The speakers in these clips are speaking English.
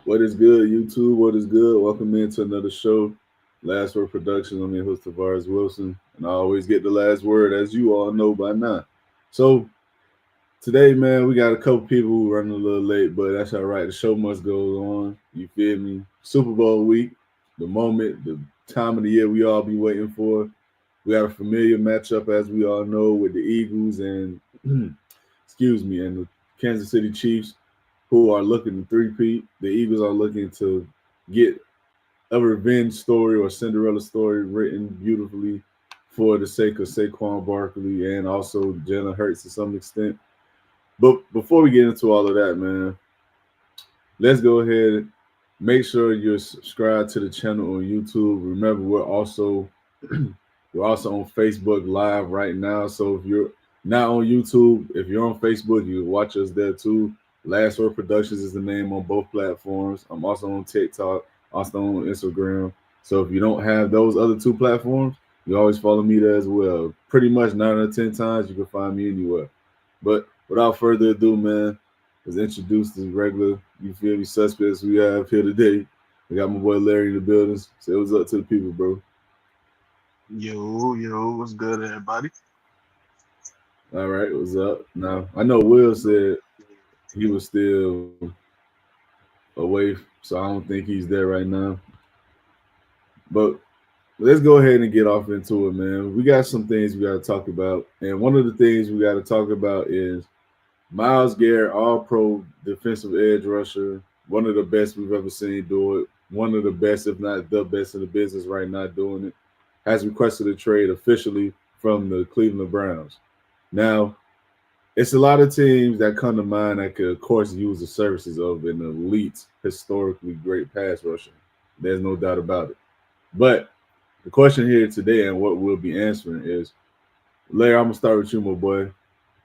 What is good, YouTube? What is good? Welcome into another show. Last Word Productions. I'm your host, Tavares Wilson, and I always get the last word, as you all know by now. So, today, man, we got a couple people running a little late, but that's all right. The show must go on. You feel me? Super Bowl week, the moment, the time of the year we all be waiting for. We got a familiar matchup, as we all know, with the Eagles and, excuse me, and the Kansas City Chiefs, who are looking to three-peat. The Eagles are looking to get a revenge story or Cinderella story written beautifully for the sake of Saquon Barkley and also Jalen Hurts to some extent. But before we get into all of that, man, let's go ahead. Make sure you're subscribed to the channel on YouTube. Remember, we're also on Facebook Live right now. So if you're not on YouTube, if you're on Facebook, you can watch us there too. Last Word Productions is the name on both platforms. I'm also on TikTok, also on Instagram. So if you don't have those other two platforms, you always follow me there as well. Pretty much 9 out of 10 times you can find me anywhere. But without further ado, man, let's introduce the regular, you feel me, suspects we have here today. We got my boy Larry in the building. Say what's up to the people, bro. Yo, what's good, everybody? All right, what's up? Now I know Will said he was still away, so I don't think he's there right now. But let's go ahead and get off into it, man. We got some things we got to talk about, and one of the things we got to talk about is Miles Garrett, All Pro defensive edge rusher, one of the best we've ever seen do it. One of the best, if not the best in the business right now doing it, has requested a trade officially from the Cleveland Browns. Now, it's a lot of teams that come to mind that could, of course, use the services of an elite, historically great pass rusher. There's no doubt about it. But the question here today and what we'll be answering is, Larry, I'm gonna start with you, my boy.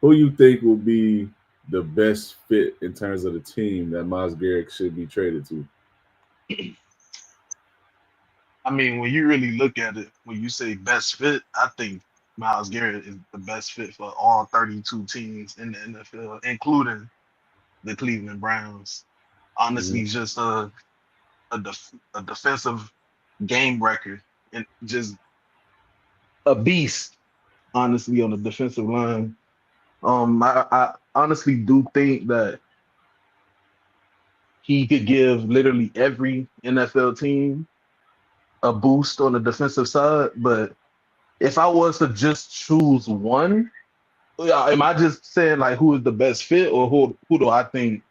Who you think will be the best fit in terms of the team that Miles Garrett should be traded to? I mean, when you really look at it, when you say best fit, I think Miles Garrett is the best fit for all 32 teams in the NFL, including the Cleveland Browns. Honestly, Mhm. he's just a defensive game record and just a beast, honestly, on the defensive line. I honestly do think that he could give literally every NFL team a boost on the defensive side, but if I was to just choose one, yeah, am I just saying like who is the best fit or who do I think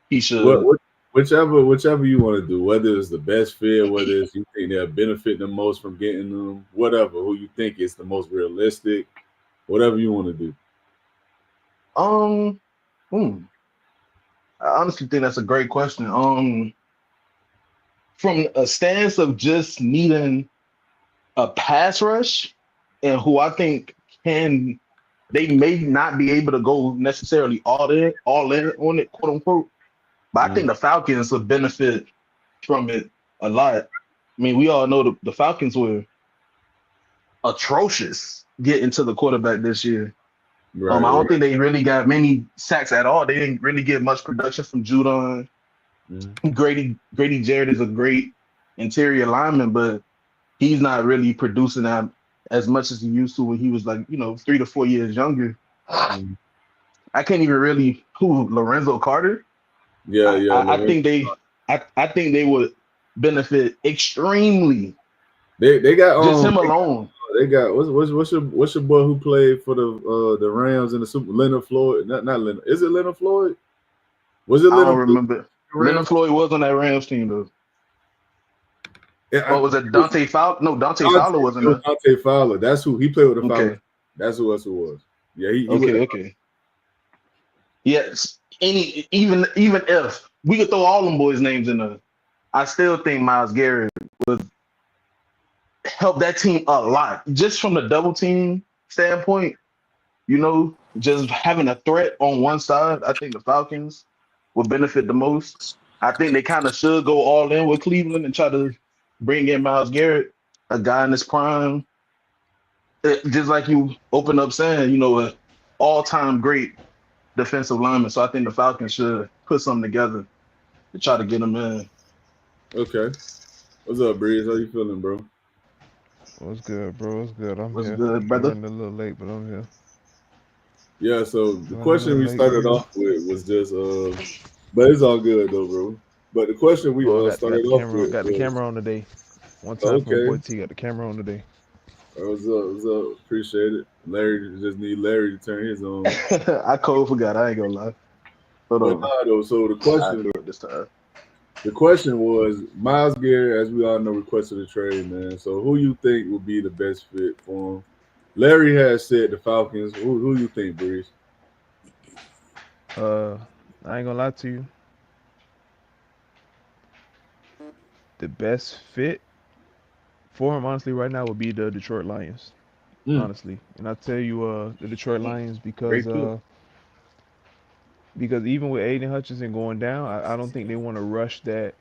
he What, should? what, whichever you want to do, whether it's the best fit, whether it's you think they'll benefit the most from getting them, whatever, who you think is the most realistic, whatever you want to do. Um, hmm, I honestly think that's a great question. From a stance of just needing a pass rush, and who I think can they may not be able to go necessarily all in on it, quote unquote. But I Mhm. think the Falcons would benefit from it a lot. I mean, we all know the Falcons were atrocious getting to the quarterback this year. Right, I right. don't think they really got many sacks at all. They didn't really get much production from Judon. Mhm. Grady Jarrett is a great interior lineman, but he's not really producing that as much as he used to when he was like, 3 to 4 years younger. Mhm. I can't even really who Lorenzo Carter. Yeah, I, yeah. I, I Lorenzo. think they I think they would benefit extremely. They got Just him alone. they got what's your boy who played for the Rams in the Super Leonard Floyd? Not Leonard. Is it Leonard Floyd? Was it I don't Leonard Floyd? remember. Rams? Leonard Floyd was on that Rams team though. Yeah, What was it? Dante Fowler? No, Dante Dante, Fowler wasn't it was there. Dante Fowler. That's who he played with the Falcons. Okay. That's who else it was. Yeah, he with the. Okay. Yes. Even if we could throw all them boys' names in there, I still think Miles Garrett helped that team a lot. Just from the double team standpoint, just having a threat on one side, I think the Falcons would benefit the most. I think they kind of should go all in with Cleveland and try to bring in Miles Garrett, a guy in his prime. Just like you open up saying, a all-time great defensive lineman. So I think the Falcons should put something together. to try to get him in. Okay. What's up, Breeze? How you feeling, bro? What's good, bro? What's good? I'm What's here. good, brother? Running a little late, but I'm here. Yeah, so the Running a question little we late, started Breezy. off with was just but it's all good though, bro. But the question we Oh, I got started the off camera. with Got the was camera on today. One time for my boy okay. T. Got the camera on today. What's up? What's up? Appreciate it. Larry just need Larry to turn his on. I cold forgot. I ain't gonna lie. Hold But on. nah though, so I do it this time. the question was Miles Garrett, as we all know, requested a trade, man. So who you think would be the best fit for him? Larry has said the Falcons. Who you think, Breeze? Uh, I ain't gonna lie to you. The best fit for him, honestly, right now would be the Detroit Lions. Mm, Honestly, and I tell you, the Detroit Lions Great pick. because even with Aiden Hutchinson going down, I don't think they want to rush that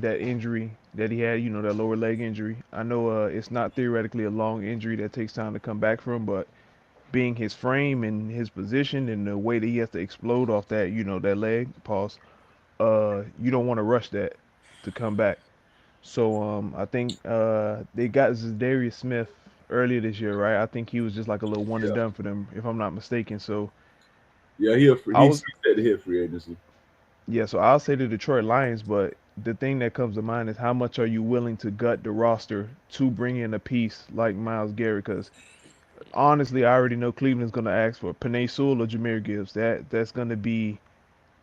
injury that he had. You know, that lower leg injury. I know it's not theoretically a long injury that takes time to come back from, but being his frame and his position and the way that he has to explode off that, you know, that leg, pause, you don't want to rush that to come back. So I think they got Darius Smith earlier this year, right? I think he was just like a little one and yeah, done for them, if I'm not mistaken. So yeah. I He was said to hit free agency. yeah, so I'll say the Detroit Lions, but the thing that comes to mind is how much are you willing to gut the roster to bring in a piece like Miles Garrett? Because honestly, I already know Cleveland's going to ask for Penei Sewell or Jameer Gibbs. That's going to be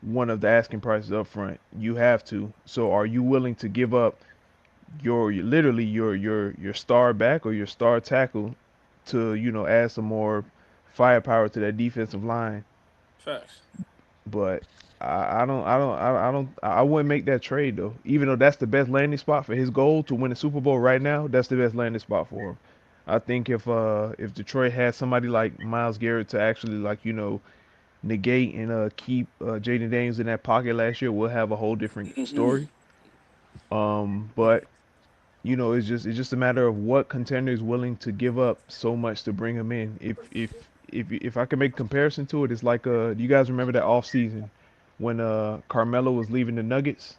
one of the asking prices up front. You have to. So are you willing to give up literally your star back or your star tackle to, you know, add some more firepower to that defensive line? Facts. But I wouldn't make that trade though. Even though that's the best landing spot for his goal to win a Super Bowl right now, that's the best landing spot for him. I think if Detroit had somebody like Miles Garrett to actually, like, you know, negate and keep Jaden Daniels in that pocket last year, we'll have a whole different story. But you know, it's just a matter of what contender is willing to give up so much to bring him in. If I can make a comparison to it, it's like do you guys remember that off season when Carmelo was leaving the Nuggets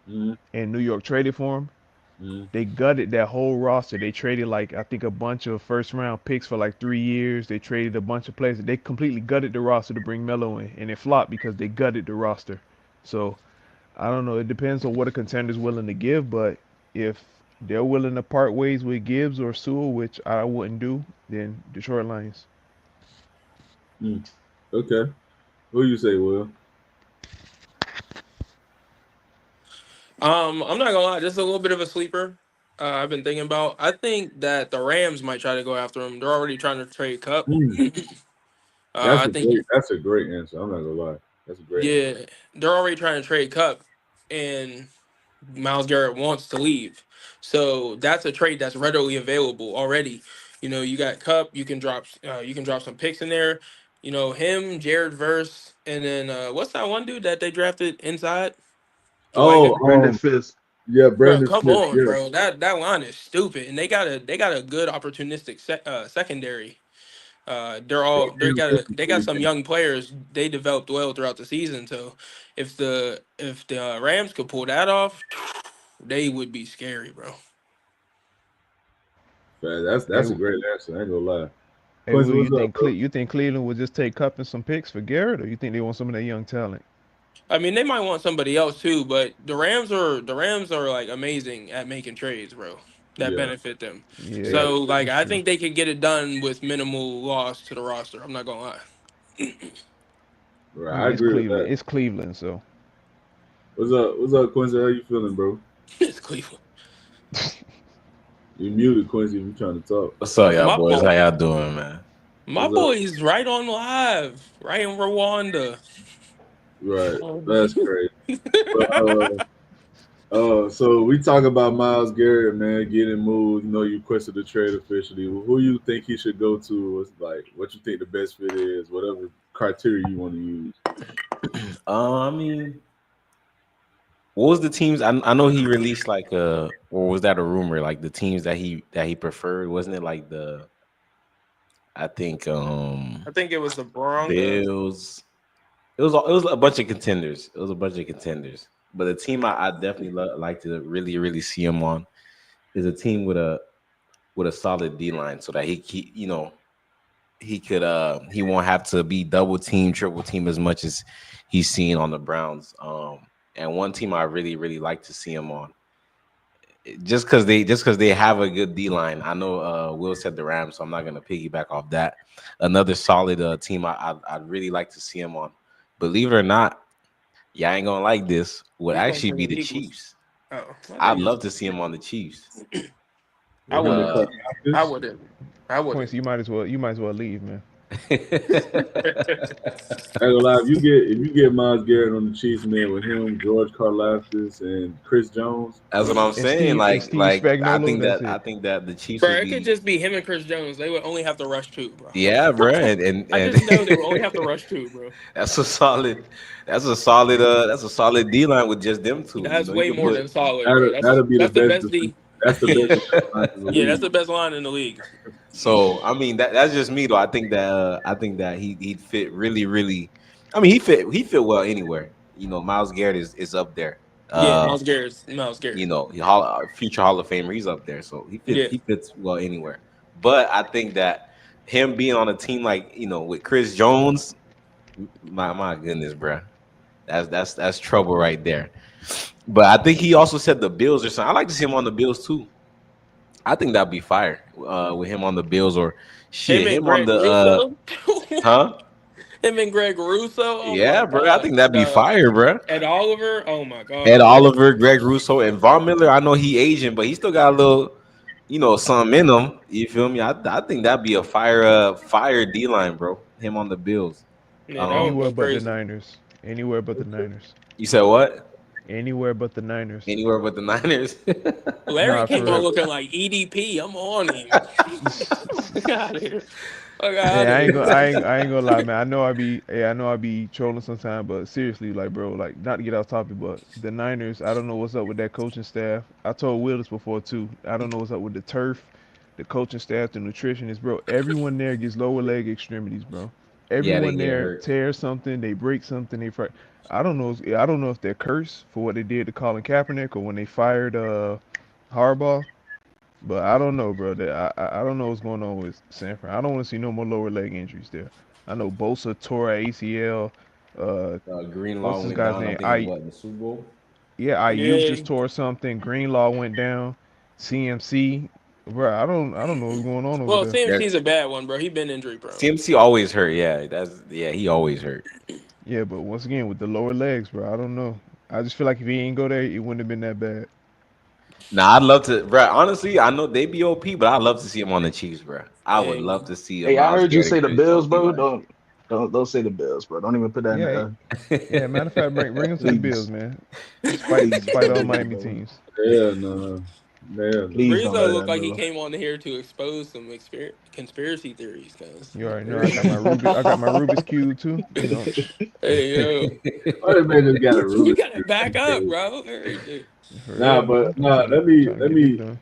Mm, and New York traded for him? mm. They gutted that whole roster. They traded, like, I think, a bunch of first round picks for like 3 years. They traded a bunch of players. They completely gutted the roster to bring Melo in, and it flopped because they gutted the roster. So I don't know. It depends on what a contender's willing to give, but if they're willing to part ways with Gibbs or Sewell, which I wouldn't do, then Detroit Lions. Mm. Okay. Who you say, Will? I'm not gonna lie, just a little bit of a sleeper. I've been thinking about. I think that the Rams might try to go after him. They're already trying to trade Cup. Mm. I think, That's a great answer. I'm not gonna lie. That's a great answer. yeah, they're already trying to trade Cup, and Miles Garrett wants to leave. So that's a trade that's readily available already. You know, you got Cup. You can drop some picks in there. You know, him, Jared Verse, and then what's that one dude that they drafted inside? The white guy. Oh, Brandon Fisk. yeah, Bro, Brandon come Smith. on, Yeah, bro. That line is stupid, and they got a good opportunistic secondary. They got some young players. They developed well throughout the season. So if the Rams could pull that off, they would be scary, bro. Man, Hey, that's a great answer. I ain't gonna lie. hey, Quincy, Will, what's up, bro? You think Cleveland would just take Cup and some picks for Garrett, or you think they want some of that young talent? I mean, they might want somebody else too, but the Rams are like amazing at making trades, bro. That Yeah, benefit them. Yeah, yeah. So like, that's I true. think they could get it done with minimal loss to the roster. I'm not gonna lie. Right, I I mean, it's agree with Cleveland. that. It's Cleveland, so What's up? What's up, Quincy? How you feeling, bro? It's Cleveland. You muted, Quincy, if you trying to talk. What's up, y'all My boys? How boy, y'all doing, man? my What's up? boy's right on live, right in Rwanda. Right, that's crazy. But so we talk about Miles Garrett, man, getting moved. You know, you requested the trade officially. Who you think he should go to? What's like what you think the best fit is? Whatever criteria you want to use. I mean, what was the teams? I know he released like or was that a rumor? Like the teams that he preferred, wasn't it? Like I think I think it was the Broncos. Bills. It was a bunch of contenders. It was a bunch of contenders. But the team I definitely like to really see him on is a team with a solid D line, so that he you know he won't have to be double team, triple team as much as he's seen on the Browns. And one team I really like to see him on, just because they have a good D line. I know Will said the Rams, so I'm not gonna piggyback off that. Another solid team I'd really like to see him on. Believe it or not, y'all ain't gonna like this. Would He's gonna actually bring be the the Eagles. Chiefs. Oh, I'd love to see him on the Chiefs. I With him and wouldn't. Kirk I Cousins. wouldn't. I wouldn't. Quincy, you might as well leave, man. I ain't gonna lie, if you get Myles Garrett on the Chiefs, man, with him, George Karlaftis, and Chris Jones, That's what I'm And saying. Steve Like Spagnuolo, that's I it. think that the Chiefs Bro, would it could be, just be him and Chris Jones. They would only have to rush two, bro. yeah, bro, and I just know they would only have to rush two, bro. that's a solid D line with just them two. You That's know, you way could more put than solid, bro. that'll be the That's the best. best D. That's the best defensive line in the Yeah, that's league. the best line in the league. So I mean that's just me though. I think that he'd fit really. I mean he fit well anywhere. You know, Myles Garrett is up there. Yeah, Miles Garrett. You know, future Hall of Famer. He's up there, so Yeah. he fits well anywhere. But I think that him being on a team like with Chris Jones, my goodness, bro, that's trouble right there. But I think he also said the Bills or something. I like to see him on the Bills too. I think that'd be fire with him on the Bills or shit Him and him on Greg the Russo. huh. Him and Greg Russo. Oh Yeah, my bro. I god. think that'd be fire, bro. Ed Oliver. Oh my god. Ed Oliver, Greg Russo, and Von Miller. I know he Asian, but he still got a little, something in him. You feel me? I think that'd be a fire D line, bro. Him on the Bills. Yeah, that would Anywhere go but the crazy. Niners. Anywhere but the Niners. You said what? Anywhere but the Niners. Anywhere but the Niners. Larry Nah, came for on real. looking like EDP. I'm on him. Get out of here. Fuck Yeah, out I of ain't here. gonna, I ain't gonna lie, man. I know I be trolling sometimes, but seriously, like, bro, like, not to get off topic, but the Niners, I don't know what's up with that coaching staff. I told Will this before too. I don't know what's up with the turf, the coaching staff, the nutritionists, bro. Everyone there gets lower leg extremities, bro. Yeah, they Everyone get there hurt. tears something, they break something, I don't know. I don't know if they're cursed for what they did to Colin Kaepernick or when they fired Harbaugh. But I don't know, bro. I don't know what's going on with San Fran. I don't want to see no more lower leg injuries there. I know Bosa tore a ACL. Greenlaw What's this went guy's down. I name? think in the Super Bowl. Yeah, Ayuk Yeah. just tore something. Greenlaw went down. CMC, bro. I don't know what's going on over Well, there. CMC's a bad one, bro. He been injury prone. CMC always hurt. He always hurt. Yeah, but once again with the lower legs, bro. I don't know. I just feel like if he ain't go there, it wouldn't have been that bad. Nah, I'd love to, bro. Honestly, I know they be OP, but I'd love to see him on the Chiefs, bro. I would And love to see Hey, I Myles heard you Garrett say and the Chris Bills, Jones bro. D-line. Don't say the Bills, bro. Don't even put that in Yeah, the yeah. Matter of fact, bring him to the please. Bills, man. Please, Despite all bro. Miami teams. Yeah, no, yeah. Please don't Rizzo do looked that, like he bro. came on here to expose some conspiracy theories, guys. You already know I got my Rubik's cube too. You know, Hey, yo. Why they made this guy a You Rubik's gotta Cube? back up, bro. Hey, for Nah, real, man. but nah. I'm Let trying to get this me done.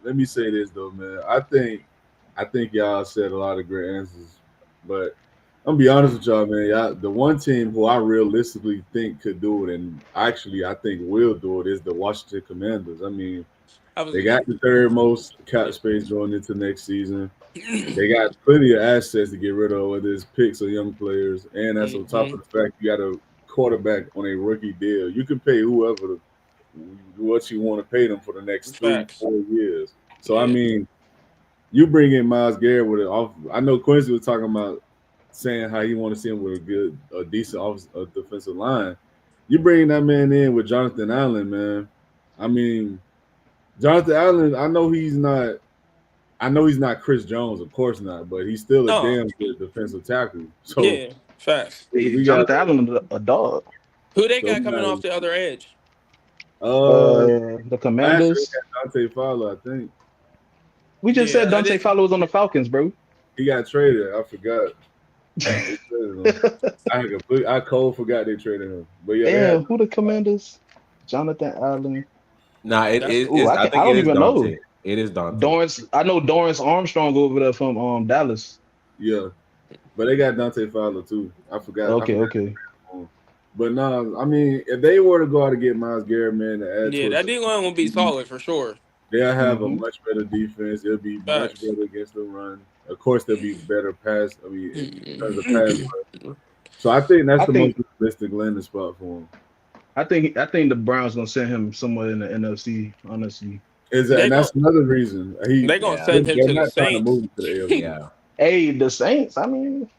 let me say this though, man. I think y'all said a lot of great answers, but I'm gonna be honest with y'all, man. Y'all, the one team who I realistically think could do it, and actually I think will do it, is the Washington Commanders. I mean, I was they got the third most cap space going into next season. They got plenty of assets to get rid of, whether it's picks or young players, and that's on top of the fact you got a quarterback on a rookie deal. You can pay whoever what you want to pay them for the next Facts. 3-4 years. So I Yeah. mean, you bring in Myles Garrett with it off. I know Quincy was talking about saying how he want to see him with a decent defensive line. You bring that man in with Jonathan Allen, man. I mean, Jonathan Allen. I know he's not Chris Jones, of course not, but he's still a No. damn good defensive tackle. So Yeah, facts. we Jonathan got Allen, a dog. Who they So got we coming got- off the other edge? The last year Commanders. we got Dante Fowler, I think. We just Yeah, said I Dante did- Fowler was on the Falcons, bro. He got traded. I forgot. They traded him. I cold forgot they traded him. But yeah, they Damn, had, who the Commanders? Jonathan Allen. Nah, it That's- is. Ooh, I I think don't it is even know. Dante. It is Dante. I know Dorrance Armstrong over there from Dallas. yeah. But they got Dante Fowler too. I forgot. Okay, I forgot okay. But no, I mean, if they were to go out and get Myles Garrett, man, to add Yeah, to that it, D line will be solid for sure. they'll have a Mhm. much better defense. It'll be much Facts. better against the run. Of course, there'll be better pass. I mean, in terms of pass. Mm-hmm. So I think that's I the think most realistic landing spot for him. I think the Browns gonna send him somewhere in the NFC. Honestly, Is that, They and gon' that's another reason they gonna Yeah. send him they're to the not trying to Saints. move to the AFC. Yeah. hey, the Saints. I mean,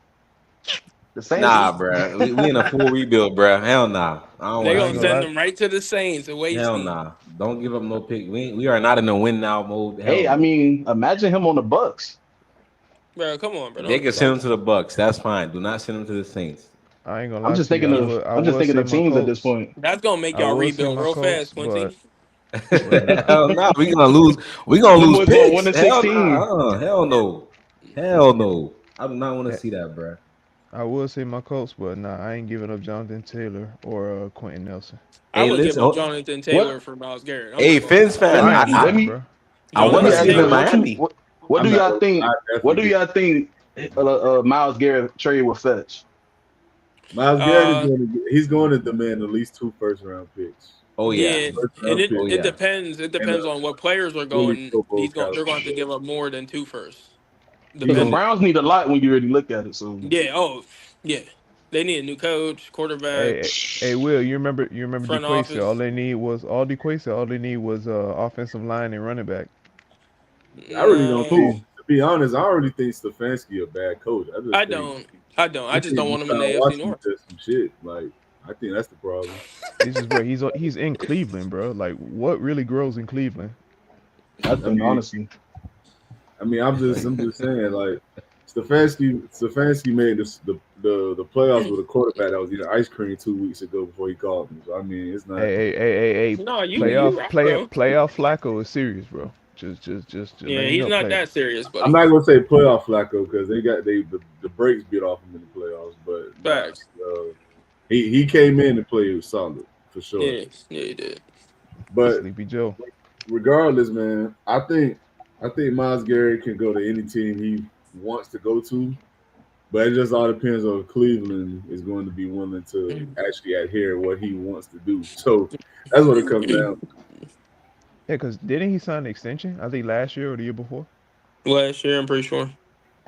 the Saints. Nah, bro. We in a full rebuild, bro. Hell nah. I don't They want I to ain't gonna see gonna send that. lie. him right to the Saints and waste Hell him. nah. Don't give up no pick. We are not in the win now mode. Hell Hey, I no. mean, imagine him on the Bucks. Bro, come on, bro. They can send Don't him to the Bucks. That's fine. Do not send him to the Saints. I ain't gonna I'm lie just to you. thinking of I I'm just will thinking say of my teams at this Colts. point. That's gonna make I y'all will say rebuild my real Colts, fast, Quincy. nah. Hell nah. We gonna lose. We gonna Them lose boys going picks. 1-16. Hell nah. Hell no. Hell no. I do not want to Eh, see that, bro. I will say my Colts, but nah, I ain't giving up Jonathan Taylor or Quentin Nelson. I Hey, would give listen. up Jonathan What? Taylor for Miles Garrett. I'm Hey, not gonna lie. Fins fan. Let I me ain't let I either, me bro. I let want me to Jonathan see ask him you in this. Taylor. Miami. What I'm do not. y'all think? I What do definitely y'all think? Miles Garrett trade will fetch? Miles Garrett is Uh, going to he's going to demand at least 2 first-round picks. Oh yeah. yeah, First and round it pick Oh it yeah. depends. It and a depends on what players are fully going. Pro Bowl They're caliber going to have to player. give up more than 2 firsts, Because the Yeah, depending. Browns need a lot when you really look at it. So Yeah. Oh, yeah. They need a new coach, quarterback, Hey, Will, you remember front DeQuay said office. all they need was offensive line and running back. I really don't No, think. who? To be honest, I already think Stefanski a bad coach. I just I think don't. I don't. I I just think don't want them in the Deshaun AFC Watson North. does some shit. Like I think that's the problem. It's just, bro, he's in Cleveland, bro. Like, what really grows in Cleveland? I Nothing, mean, honestly. Like, I'm just saying, like Stefanski made the playoffs with a quarterback that was eating ice cream 2 weeks ago before he called me. So I mean, it's not. hey, No, you playoff, right playoff, though. playoff Flacco is serious, bro. Just Yeah, letting you he's know, not play. that serious, I'm buddy. not gonna say playoff Flacco because the brakes beat off him in the playoffs, but nah, Facts. he came in and played solid for sure. Yeah, yeah, he did. But Sleepy Joe. regardless, man, I think Myles Garrett can go to any team he wants to go to, but it just all depends on if Cleveland is going to be willing to actually adhere what he wants to do. So that's what it comes down to. Yeah, cause didn't he sign an extension? I think last year or the year before. Last year, I'm pretty sure.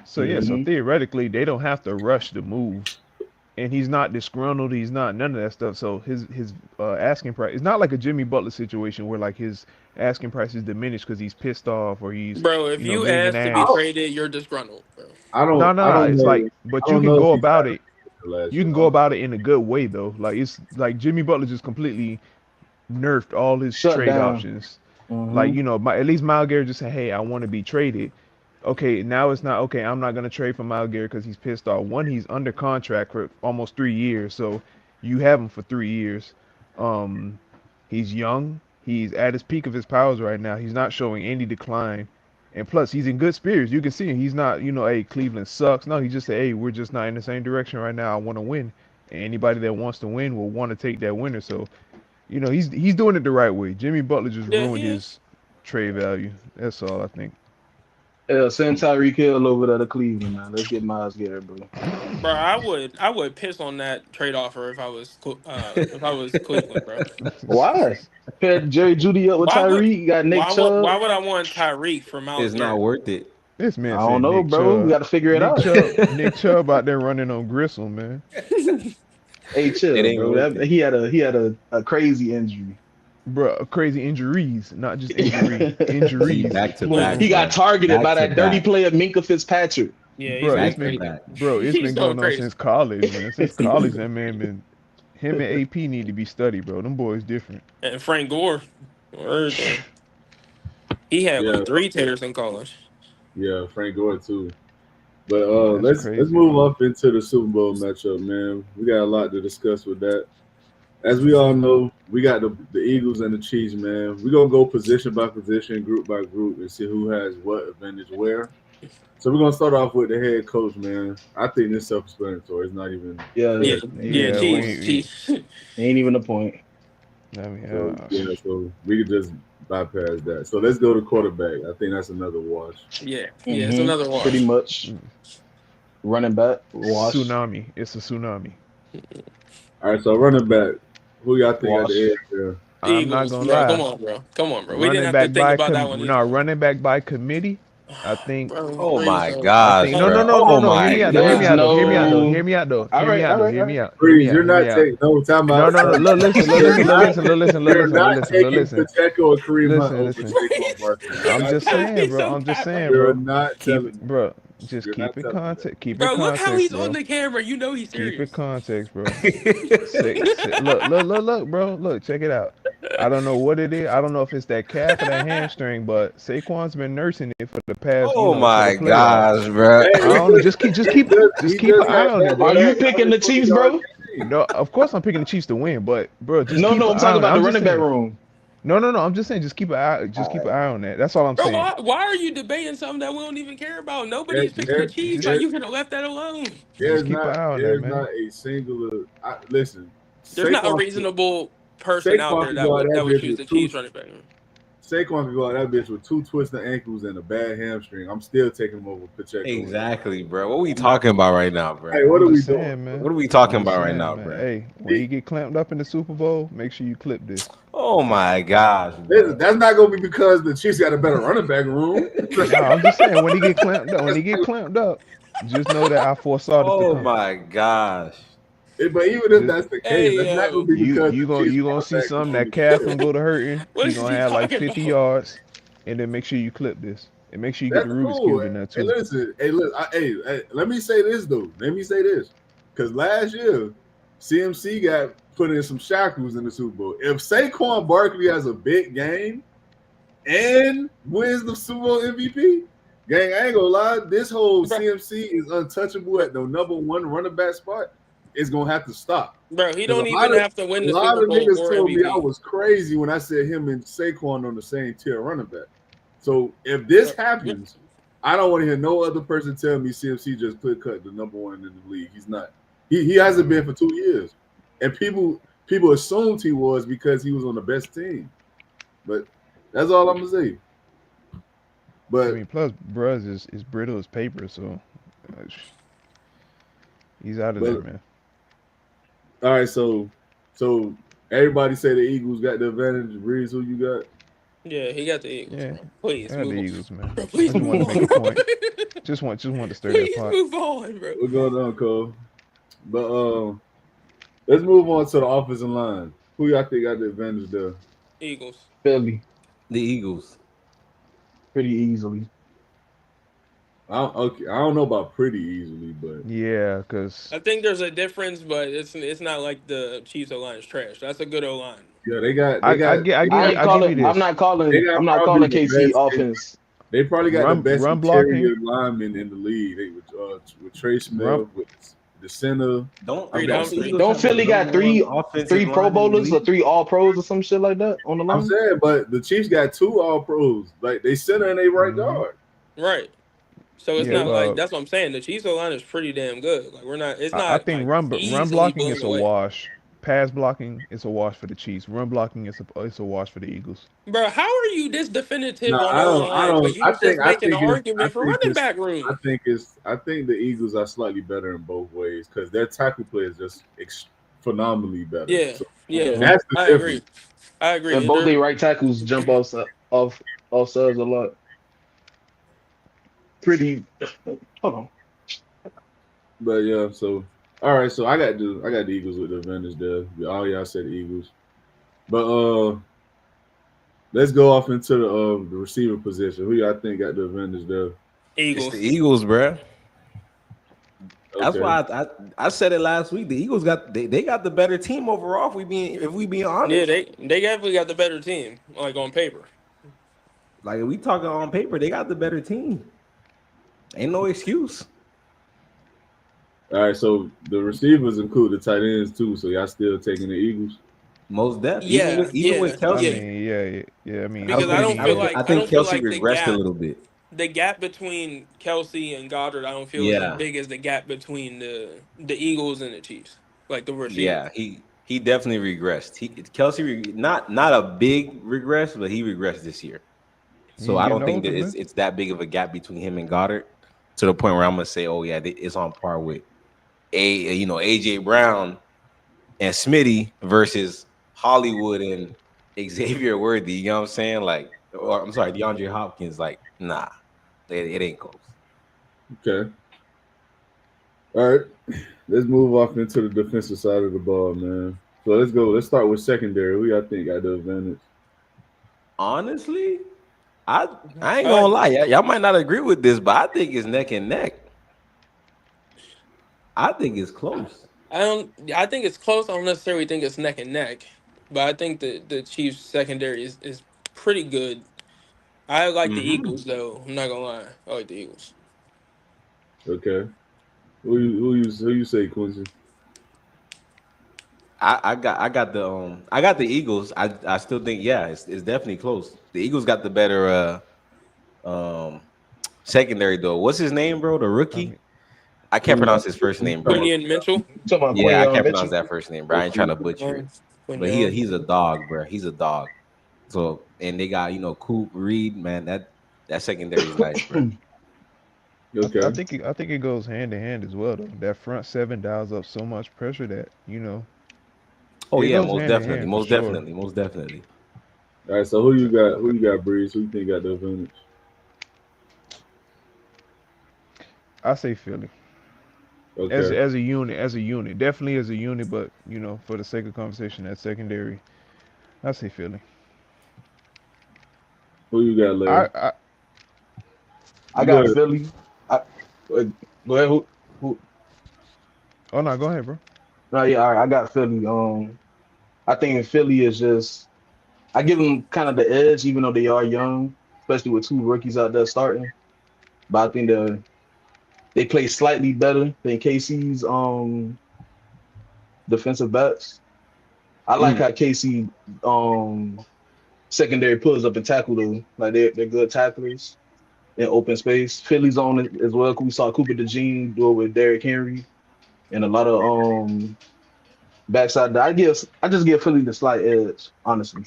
So yeah, so Hmm. theoretically they don't have to rush the move, and he's not disgruntled. He's not none of that stuff. So his asking price. It's not like a Jimmy Butler situation where like his asking price is diminished because he's pissed off or he's Bro, if you getting an ask to be I don't, ass. traded, you're disgruntled, bro. I No. don't It's like, know. I but you don't can know if go he about signed it. it last You year. can go about it in a good way though. Like it's like Jimmy Butler just completely nerfed all his Shut trade down. options. Like Hmm. at least Myles Garrett just said, "Hey, I want to be traded." Okay, now it's not okay. I'm not gonna trade for Myles Garrett because he's pissed off. One, he's under contract for almost 3 years, so you have him for 3 years. Um, he's young. He's at his peak of his powers right now. He's not showing any decline, and plus, he's in good spirits. You can see him. He's not, hey, Cleveland sucks. No, he just said, hey, we're just not in the same direction right now. I want to win, and anybody that wants to win will want to take that winner. So, he's doing it the right way. Jimmy Butler just Yeah, ruined he is. his trade value. That's all I think. Yeah, send Tyreek Hill over there to Cleveland, man. Let's get Miles Garrett, bro. Bro, I would piss on that trade offer if I was Cleveland, bro. Why? Paired Jerry Judy up with Why would Tyreek. You got Nick Chubb. why would I want Tyreek for Miles It's not Garrett? worth it. This I man don't said know, Nick bro. We Chubb. got to figure it Nick out. Chubb. Nick Chubb out there running on Gristle, man. Hey, It chill, ain't bro. worth it. He had a crazy injury. Bro, crazy injuries, not just injury. See, Injuries. back to Come back, on, He got bro. targeted by Back to that dirty back. player Minka Fitzpatrick. Yeah, he's bro. going It's Back to been, crazy. back. it's He's been going going on crazy. since college, man. Since college, that man been. Him and AP need to be studied, bro. Them boys different. And Frank Gore, everything. He had Yeah, like 3 tears in college. yeah, Frank Gore too. But That's let's crazy, move bro. up into the Super Bowl matchup, man. We got a lot to discuss with that. As we all know, we got the Eagles and the Chiefs, man. We're gonna go position by position, group by group, and see who has what advantage where. So we're gonna start off with the head coach, man. I think this self-explanatory. It's not even Yeah, Yeah, fair. yeah, Yeah, we Chiefs, ain't. Chiefs. ain't even a point. I mean, So yeah, so we could just bypass that. So let's go to quarterback. I think that's another wash. Yeah, it's another Pretty wash. much running back wash. tsunami. It's a tsunami. All right, so running back. Who y'all think got Wash. the edge there? I'm not Eagles, gonna bro. lie. Come on, bro. We didn't Running have to back think by about that one either. running back by committee. I think. Bro, Oh please my don't. I gosh, think no, bro. no, no, no, Oh no. Hear my me out though. Hear me There's out though. god. Hear me out though. no. Hear me out though. All Hear me right, out all though. right, Hear all me right. out. Hear me Freeze, out. you're Hear me not out. taking no time No, out. no, no. Look, listen, look, You're listen, look, not, listen, look, listen, look, you're listen, look, not listen, look, taking listen. Pacheco or Kareem Hunt Listen, over listen. Saquon Barkley. You're I'm not just telling saying, He's bro. so I'm just bad, saying, bro. You're bro. not Keep, telling me. bro. Just You're keep not it telling me that. context. Keep it Bro, look how context, he's on bro. the camera. You know he's Keep it serious. context, bro. Look, bro. Look, check it out. I don't know what it is. I don't know if it's that calf or that hamstring, but Saquon's been nursing it for the past, Oh for the my playoffs. gosh, bro. Hey, I don't know. Just keep he keep an just eye had on that it, bro. Are you last picking the 120 Chiefs, yard bro? game. No, of course I'm picking the Chiefs to win, but bro, just No, keep no, an I'm eye talking on it. about the I'm just running back saying. room. No. I'm just saying, just keep an eye on that. That's all I'm Bro, saying. why are you debating something that we don't even care about? There, Nobody's Just picking the there, keep, Chiefs. just Like there, you could have left that alone. just keep an eye on that, there's man. not a singular. Listen, There's not a Saquon, reasonable person out Saquon there could go out that that would bitch choose the with two. Chiefs running back. Saquon could go out that bitch with 2 twisted ankles and a bad hamstring. I'm still taking him over Pacheco. Exactly, bro. What are we talking about right now, bro? Hey, what I'm are we just doing? saying, man. What are we talking I'm just about right saying, now, man. bro? Hey, when he get clamped up in the Super Bowl, make sure you clip this. Oh my gosh, Listen, bro. that's not gonna be because the Chiefs got a better running back room. No, I'm just saying when he get clamped up, just know that I foresaw this to Oh come. my gosh. But even if Just that's the case, Hey that's not gonna yo, be because the Chiefs you gonna see running back something room that is calf good. gonna go to hurting. what He is gonna he have like talking 50 about? yards, and then make sure you clip this and make sure you get That's the Rubik's cool. cube in there Hey, too. listen. Hey, look. Hey, let me say this though. Let me say this, because last year CMC got put in some shackles in the Super Bowl. If Saquon Barkley has a big game and wins the Super Bowl MVP, gang, I ain't gonna lie. This whole Bro, CMC is untouchable bro, at the number one running back spot. It's gonna have to stop. bro, he Because don't even have to win a the lot Super of Bowl niggas for told me I MVP. was crazy when I said him and Saquon on the same tier running back. So if this happens, I don't want to hear no other person tell me CMC just clear cut the number one in the league. He's not. He hasn't been for 2 years, and people assumed he was because he was on the best team. But that's all I'm gonna say. I But mean, plus Bruh is brittle as paper, so he's out of there, man. all right, so everybody say the Eagles got the advantage. Reese, who you got? Yeah, he got the Eagles. Yeah, Bro. Please I got move the on. Eagles, man. Bro, I please just move want to make a on. point. Just want to stir that Please pot. move on, bro. What's going on, Cole? But let's move on to the offensive line. Who y'all think got the advantage there? Eagles. Philly, The Eagles. pretty easily. I don't know about pretty easily, but Yeah, cause I think there's a difference, but it's not like the Chiefs O line is trash. That's a good O line. yeah, they got I ain't I give calling. you probably this. I'm not probably calling the KC best. offense. They probably got the best Run blocking, interior linemen in the league. They with Trey run Smith, with the center. Don't I Reed mean, don't the Humphrey. Eagles Don't have the Philly got number one three offensive Pro line in the Bowlers or league? 3 All Pros or some shit like that on the I'm line? saying, but the Chiefs got 2 All Pros. Like they center and they right Mhm. guard. Right. So it's Yeah, not like that's what I'm saying. The Chiefs O line is pretty damn good. Like we're not. It's I not think like run easily blocking blown is a away. wash. Pass blocking is a wash for the Chiefs. Run blocking is a wash for the Eagles. Bro, how are you this definitive No, on I O don't. I line, but don't. you just making an I argument for think running it's. back room? I think the Eagles are slightly better in both ways because their tackle play is just phenomenally better. Yeah, So yeah, Yeah. that's the I difference. agree. I agree. And both their right tackles jump off sides a lot. Pretty. Hold on. But yeah, so all right, so I got the Eagles with the advantage there. All y'all said the Eagles, but let's go off into the receiver position. Who y'all think got the advantage there? It's Eagles. the Eagles, bro. That's Okay. why I said it last week. The Eagles got they got the better team overall. If we being honest, Yeah, they definitely got the better team, like on paper. like if we talking on paper, they got the better team. Ain't no excuse. All right, so the receivers include the tight ends too. So y'all still taking the Eagles? Most definitely. Yeah, Even with I Kelsey, mean, yeah. I mean, Because I don't feel like I think Kelsey the regressed a little bit. gap between Kelsey and Goddard, I don't feel is as big as the gap between the Eagles and the Chiefs. Like the receivers. Yeah, he definitely regressed. Kelsey not a big regress, but he regressed this year. So I don't think that it's that big of a gap between him and Goddard to the point where I'm gonna say, oh yeah, it's on par with AJ Brown and Smitty versus Hollywood and Xavier Worthy. You know what I'm saying? Like, or I'm sorry, DeAndre Hopkins. Like, nah, it ain't close. Okay. All right. Let's move off into the defensive side of the ball, man. So let's go. Let's start with secondary. Who y'all think got the advantage? Honestly, I ain't I gonna like lie. Y'all might not agree with this, but I think it's neck and neck. I think it's close. I think it's close. I don't necessarily think it's neck and neck, but I think the Chiefs secondary is pretty good. I like the Mm-hmm. Eagles though. I'm not gonna lie. I like the Eagles. Okay. Who you say, Quincy? I got the Eagles. I still think it's definitely close. The Eagles got the better secondary though. What's his name, bro? The I rookie? mean, I can't pronounce his first name, bro. Quinion Mitchell. Talking about Yeah, I can't pronounce Mitchell. that first name, bro. I ain't trying to butcher it. But Quinion. he's a dog, bro. He's a dog. So and they got Coop Reed, man. That secondary is nice, bro. Okay. I think it goes hand in hand as well though. That front seven dials up so much pressure that Oh it yeah, goes most hand in definitely, hand for most sure. definitely, most definitely. All right. So who you got? Who you got, Breeze? Who you think got the advantage? I say Philly Okay. as a unit, definitely as a unit. But for the sake of conversation, that secondary, I say Philly. Who you got, Larry? I I You go got ahead. Philly. Go ahead. Who? oh no, go ahead, bro. No, yeah, all right. I got Philly. I think Philly is just. I give them kind of the edge, even though they are young, especially with two rookies out there starting. But I think they play slightly better than KC's defensive backs. I like Mm, how KC secondary pulls up and tackle them. Like they're good tacklers in open space. Philly's on it as well. We saw Cooper DeJean do it with Derrick Henry and a lot of backside. I just give Philly the slight edge, honestly.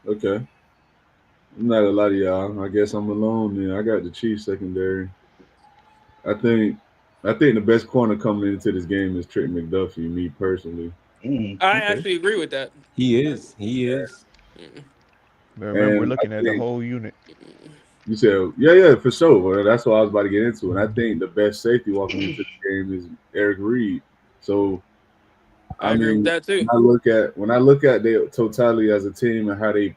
okay. I'm not a lot of y'all. I guess I'm alone then. I got the Chiefs secondary. I think I think the best corner coming into this game is Trent McDuffie, me personally. I Okay. actually agree with that. He is. He is. Mm. But remember, we're And I looking at the think whole unit. you said, yeah, for sure. Well, that's what I was about to get into. And I think the best safety walking into the game is Eric Reed. So I I agree with mean, that too. when I look at their totality as a team and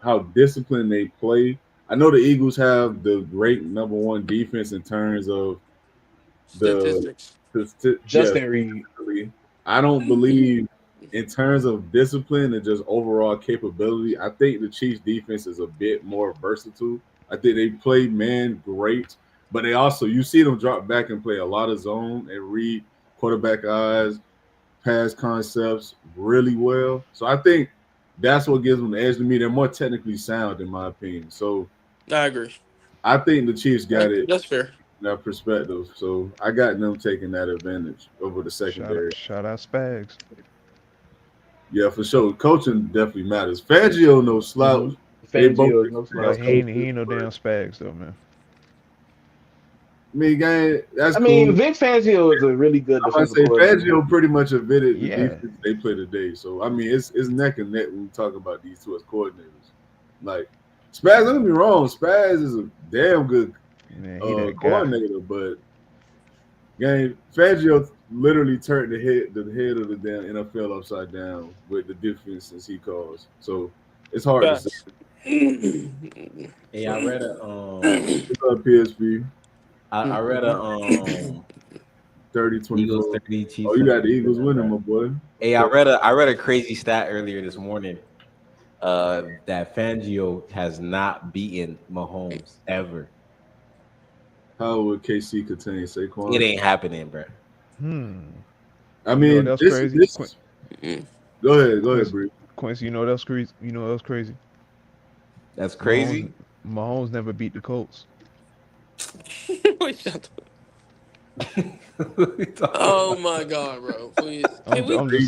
how disciplined they play, I know the Eagles have the great number one defense in terms of the, Statistics. yes. Justin Reed. I don't believe in terms of discipline and just overall capability. I think the Chiefs defense is a bit more versatile. I think they play man great, but they also you see them drop back and play a lot of zone and read quarterback eyes, pass concepts really well. So I think that's what gives them the edge to me. They're more technically sound in my opinion. So I agree. I think the Chiefs got it That's fair. in that perspective. So I got them taking that advantage over the secondary. Shout out Spags. Yeah, for sure. Coaching definitely matters. Fangio no slouch. They both Fangio is no But slouch. experienced he coaches, ain't no but damn Spags though, man. I mean, gang, that's I cool. mean, Vic Fangio is a really good I'm gonna defensive say coordinator. Fangio pretty much admitted the Yeah, defense they play today. So I mean, it's neck and neck when we talk about these two as coordinators. Like Spaz, don't get me wrong, Spaz is a damn good man, he that guy. coordinator, but gang, Fangio literally turned the head of the damn NFL upside down with the defenses he calls. So it's hard to say. Facts. Hey, I read a What's up, PSP? I read a 30 Eagles 24. 30 Chiefs. Oh, you got the 30. Eagles winning, my boy. Hey, I read a crazy stat earlier this morning. That Fangio has not beaten Mahomes ever. How would KC contain It Saquon? ain't happening, bro. I mean, that's this, crazy. this Go ahead, Quincy, Bree. Quincy, you know that's crazy. You know that's crazy. That's crazy. Mahomes never beat the Colts. Wait, shut the- Oh my god, bro! Please.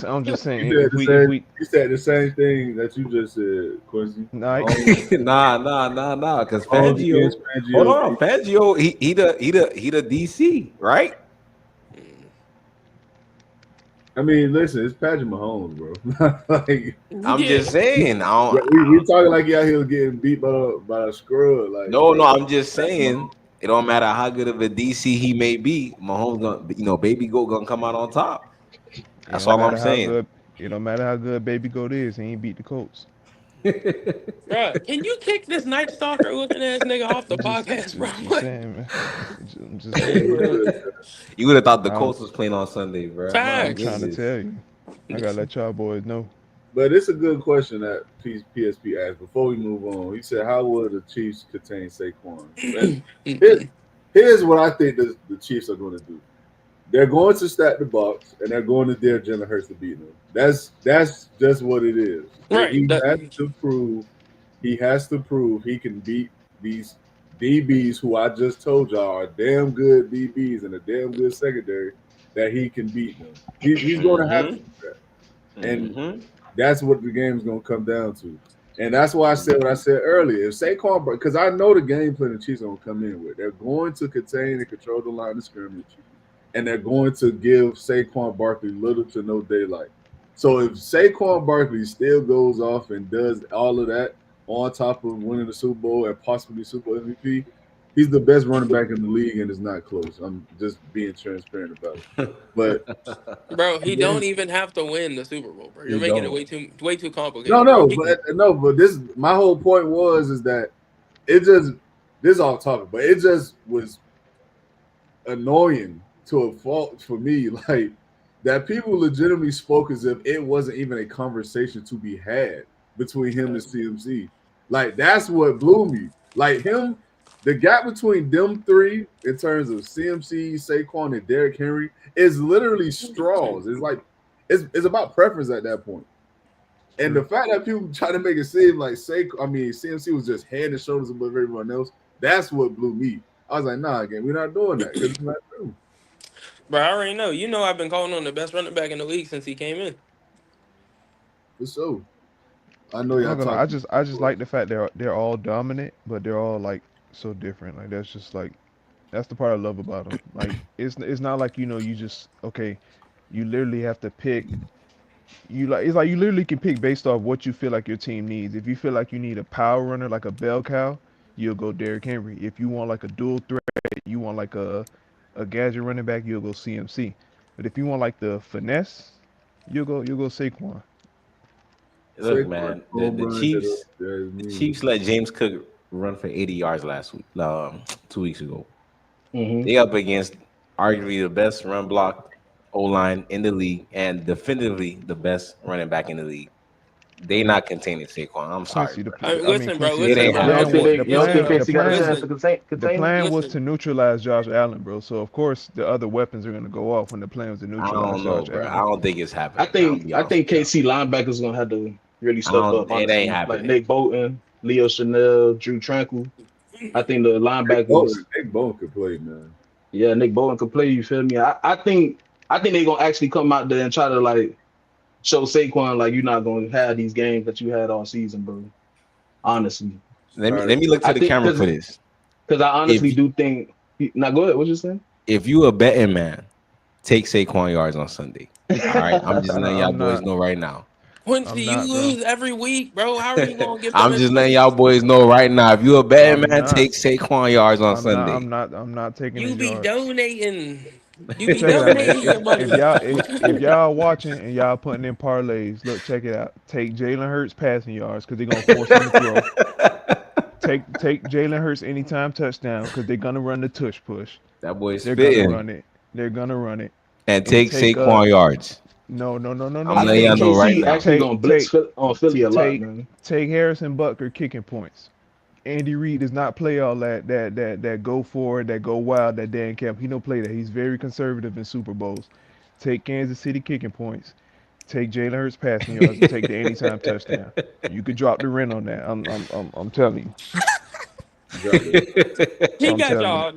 I'm just saying You if we you said the same thing that you just said, Quincy. nah, Nah. Because Mahomes Fangio. against Hold Fangio. on, Fangio. He the DC, right? I mean, listen, it's Patrick Mahomes, bro. Like, I'm Yeah. just saying. yeah, we talking like he out here getting beat by a scrub. Like, No, bro, no, I'm just saying. It don't matter how good of a DC he may be. Mahomes gonna, Baby Goat gonna come out on top. It That's don't all I'm matter how saying. good. It don't matter how good Baby Goat is. He ain't beat the Colts. Bruh, can you kick this Night Stalker looking ass nigga off the I'm just, podcast, bro? just, just What? saying, man. I'm just yeah, saying, he bro. good. You would have thought the I'm, Colts was playing on Sunday, bro. My I'm trying Facts. to goodness. tell you. I gotta let y'all boys know. But it's a good question that PSP asked before we move on. He said, "How will the Chiefs contain Saquon?" And here- here's what I think the Chiefs are going to do. They're going to stack the box, and they're going to dare Jalen Hurts to beat them. That's just what it is. Right. He has to prove he can beat these DBs who I just told y'all are damn good DBs and a damn good secondary that he can beat them. He's going to have to do that. And Mm-hmm. that's what the game is going to come down to. And that's why I said what I said earlier. If Saquon, because I know the game plan the Chiefs are going to come in with. They're going to contain and control the line of scrimmage, and they're going to give Saquon Barkley little to no daylight. So if Saquon Barkley still goes off and does all of that on top of winning the Super Bowl and possibly Super Bowl MVP, he's the best running back in the league, and it's not close. I'm just being transparent about it. But Bro, he don't even have to win the Super Bowl, bro. You're he making it don't. way too No, complicated, bro. no, but this my whole point is that it just this all talking, but it just was annoying to a fault for me, like that people legitimately spoke as if it wasn't even a conversation to be had between him and CMC. Like that's what blew me. Like him, the gap between them three in terms of CMC, Saquon, and Derrick Henry is literally straws. It's like it's about preference at that point. And the fact that people try to make it seem like CMC was just head and shoulders above everyone else, that's what blew me. I was like, nah, again, we're not doing that because it's not true. Bro, I already know. You know I've been calling on the best running back in the league since he came in. For sure. I know I'm y'all not gonna. talking. I just like the fact they're all dominant, but they're all like so different. Like that's just like that's the part I love about them. Like it's not like you just okay. You literally have to pick. It's like you literally can pick based off what you feel like your team needs. If you feel like you need a power runner like a bell cow, you'll go Derrick Henry. If you want like a dual threat, you want like a gadget running back, you'll go CMC. But if you want like the finesse, you'll go Saquon. Look, Saquon man, the, home the run hitter. Chiefs, That's the me. Chiefs let James Cook run for 80 yards last week, 2 weeks ago. Mm-hmm. They up against arguably the best run block O line in the league and definitively the best running back in the league. They not containing Saquon. I'm sorry, Quincy, bro. I mean Listen, bro. Quincy, It the Listen, ain't You bro. don't plan think happening. was they? the You don't think plan the KC got a plan chance Listen. to contain? the Contain them? plan was Listen. to neutralize Josh Allen, bro. So of course the other weapons are gonna go off when the plan was to I neutralize don't know, Josh bro. I Allen. don't think it's I happening, bro. I'm gonna think be I honest with think y'all. KC linebackers gonna have to really I step up. don't. It ain't Honestly, like happening. Nick Bolton, Leo Chanel, Drew Tranquil. I think the linebackers. Nick Bowen could play, man. Yeah, Nick Bolton could play. You feel me? I think they're gonna actually come out there and try to like show Saquon like you're not gonna have these games that you had all season, bro. Honestly, Let All me right. let me look to I the think camera for this. because I If honestly do think. Now go ahead. What you saying? if you a betting man, take Saquon yards on Sunday. All right, I'm just letting y'all I'm boys not. know right now. Quincy, I'm you not, bro. lose every week, bro. How are you gonna give them I'm just letting any? y'all boys know right now. If you a betting I'm man, not. take Saquon yards on I'm not. Sunday. I'm not. I'm not taking You his be yards. donating. You be Check it out, man. donating your If money. y'all if y'all watching and y'all putting in parlays, look, check it out. Take Jalen Hurts passing yards because they're gonna force him to throw. Take Jalen Hurts anytime touchdown because they're gonna run the tush push. That boy's They're gonna spitting. run it. They're gonna run it. And And take take Saquon yards. no I'm I no letting no y'all think know no. right KC now. actually gonna blitz on Philly a lot, Take man. take Harrison Butker kicking points. Andy Reid does not play all that go forward, that go wild, that Dan Camp. He don't play that. He's very conservative in Super Bowls. Take Kansas City kicking points. Take Jalen Hurts passing yards and take the anytime touchdown. You could drop the rent on that. I'm telling you. Drop it. He I'm got telling you. y'all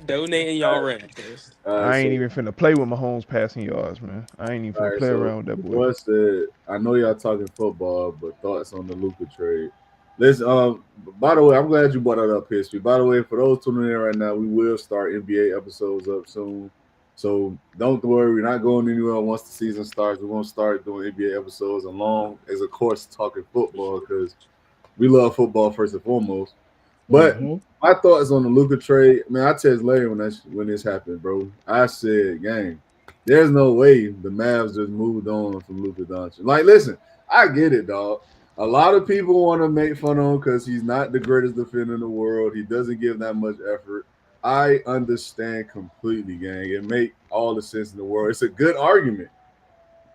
donating y'all rent. Chris. All right, I ain't so even finna play with Mahomes passing yards, man. I ain't even all finna right, play so around with that the boy. boy said, I know y'all talking football, but thoughts on the Luka trade. Listen, by the way, I'm glad you brought that up, history. By the way, for those tuning in right now, we will start NBA episodes up soon. So don't worry, we're not going anywhere once the season starts. We're gonna start doing NBA episodes along as, of course, talking football because we love football first and foremost. But Mm-hmm. my thoughts on the Luka trade, man, I text Larry when this happened, bro. I said, gang, there's no way the Mavs just moved on from Luka Doncic. Like, listen, I get it, dog. A lot of people want to make fun of him because he's not the greatest defender in the world. He doesn't give that much effort. I understand completely, gang. It make all the sense in the world. It's a good argument.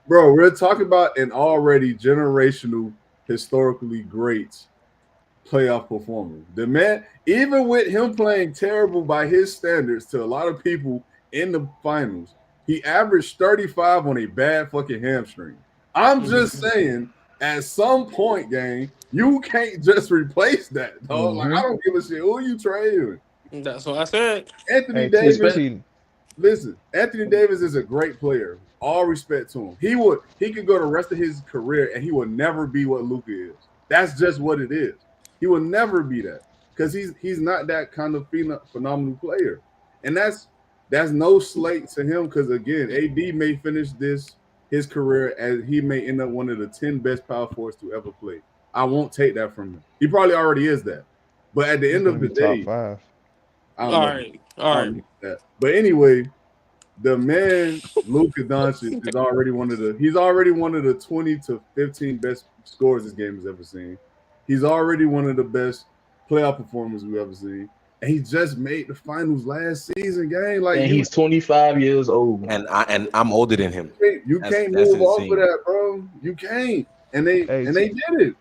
Bro, we're talking about an already generational, historically great playoff performer. The man, even with him playing terrible by his standards to a lot of people in the finals, he averaged 35 on a bad fucking hamstring. I'm just saying, at some point, gang, you can't just replace that, dog. Like, I don't give a shit who you trading. That's what I said. Anthony Hey, Davis, T, listen, Anthony Davis is a great player. All respect to him. He could go the rest of his career and he will never be what Luka is. That's just what it is. He will never be that because he's not that kind of phenomenal player, and that's no slate to him because again, AD may finish his career as he may end up one of the 10 best power forwards to ever play. I won't take that from him. He probably already is that, but at the end of the day, top 5. I don't All know. right. I don't know that. But anyway, the man Luka Doncic is already one of the 20 to 15 best scorers this game has ever seen. He's already one of the best playoff performers we've ever seen. And he just made the finals last season, gang. Like, And he's 25 years old. And I'm older than him. you That's can't move off of insane. that, bro. You can't. And they did it.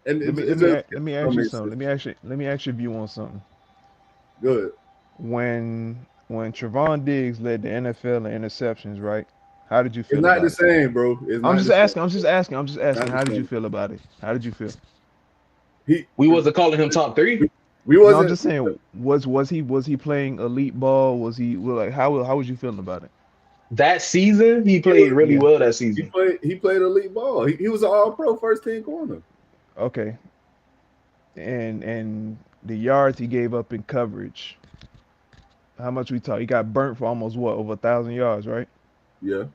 And Let me ask you something. Let me ask your view on something. Good. When Trevon Diggs led the NFL in interceptions, right? How did you feel? It's not about the same, bro. I'm just asking. Not How the did you same. feel about it? How did you feel? We wasn't calling him top 3. We No, wasn't I'm just saying. Was he playing elite ball? Was he like how was you feeling about it? That season, he played really well that he season. played elite ball. He was an all-pro first team corner. Okay. And the yards he gave up in coverage. How much we talk? He got burnt for almost over 1,000 yards, right? Yeah.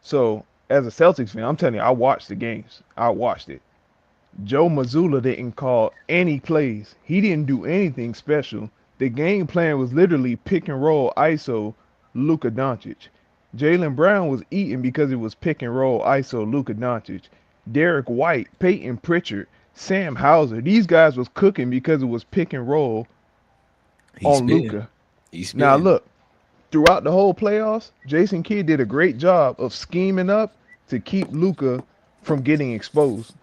So as a Celtics fan, I'm telling you, I watched the games. I watched it. Joe Mazzulla didn't call any plays. He didn't do anything special. The game plan was literally pick and roll ISO Luka Doncic. Jaylen Brown was eating because it was pick and roll ISO Luka Doncic. Derek White, Peyton Pritchard, Sam Hauser. These guys was cooking because it was pick and roll on Luka. Now look, throughout the whole playoffs, Jason Kidd did a great job of scheming up to keep Luka from getting exposed.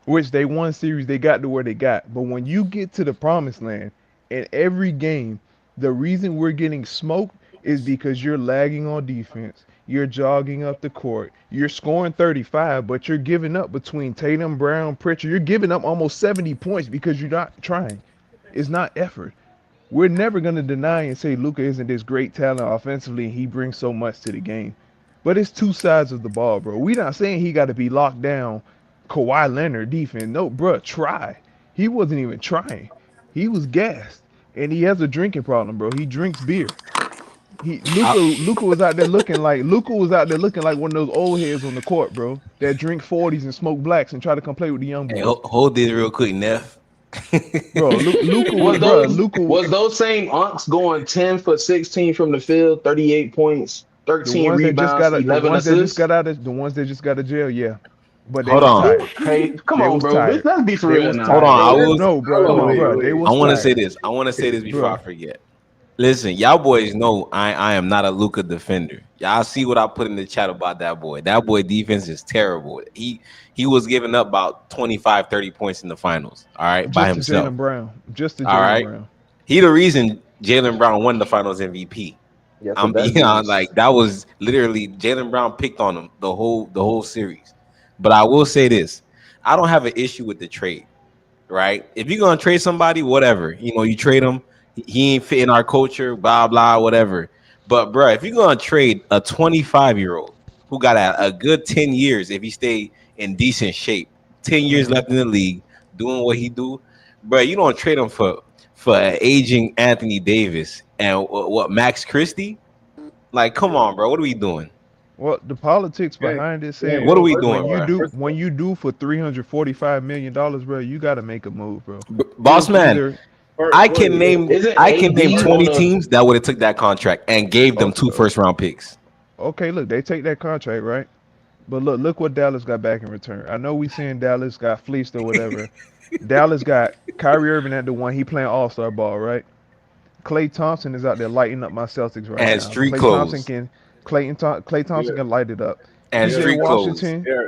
Which they won series, they got to where they got. But when you get to the promised land, in every game, the reason we're getting smoked is because you're lagging on defense. You're jogging up the court. You're scoring 35, but you're giving up between Tatum, Brown, Pritchard. You're giving up almost 70 points because you're not trying. It's not effort. We're never going to deny and say Luka isn't this great talent offensively and he brings so much to the game. But it's two sides of the ball, bro. We're not saying he got to be locked down Kawhi Leonard defense. No, bro, try. He wasn't even trying. He was gassed. And he has a drinking problem, bro. He drinks beer. Luka was out there looking like one of those old heads on the court, bro. That drink 40s and smoke blacks and try to come play with the young boys. Hey, hold this real quick, Neff. Bro, Luka was those same unks going 10 for 16 from the field, 38 points, 13 rebounds, 11 assists? The ones that just got out of jail, yeah. But they Hold was on. tired. Hey, come They on, was bro. tired. Let's be for They real was now. tired. Hold on, They was I want to tired. say this. I want to say this before Bro. I forget. Listen, y'all boys know I am not a Luka defender. Y'all see what I put in the chat about that boy. That boy defense is terrible. He was giving up about 25, 30 points in the finals. All right, by himself. Jaylen Brown. Just to All right. Jaylen Brown. He the reason Jaylen Brown won the finals MVP. Yeah, I'm being honest, like that was literally Jaylen Brown picked on him the whole series. But I will say this. I don't have an issue with the trade, right? If you're gonna trade somebody, whatever, you trade him. He ain't fitting our culture, blah blah, whatever. But bro, if you're gonna trade a 25-year-old who got a good 10 years, if he stay in decent shape, 10 years left in the league, doing what he do, bro, you don't trade him for for an aging Anthony Davis and what Max Christie? Like, come on, bro. What are we doing? Well, the politics Yeah, behind it yeah, said What are we first of doing, all, bro? when you do for $345 million, bro, you got to make a move, bro. Boss man, Either I can name Isn't 20 on a teams that would have took that contract and gave them 2 first-round picks. okay, look, they take that contract, right? But look what Dallas got back in return. I know we saying Dallas got fleeced or whatever. Dallas got Kyrie Irving at the one. He playing All-Star ball, right? Klay Thompson is out there lighting up my Celtics right And now. street Klay clothes. Klay Thompson can light it up. And PJ street clothes. Washington, Yeah,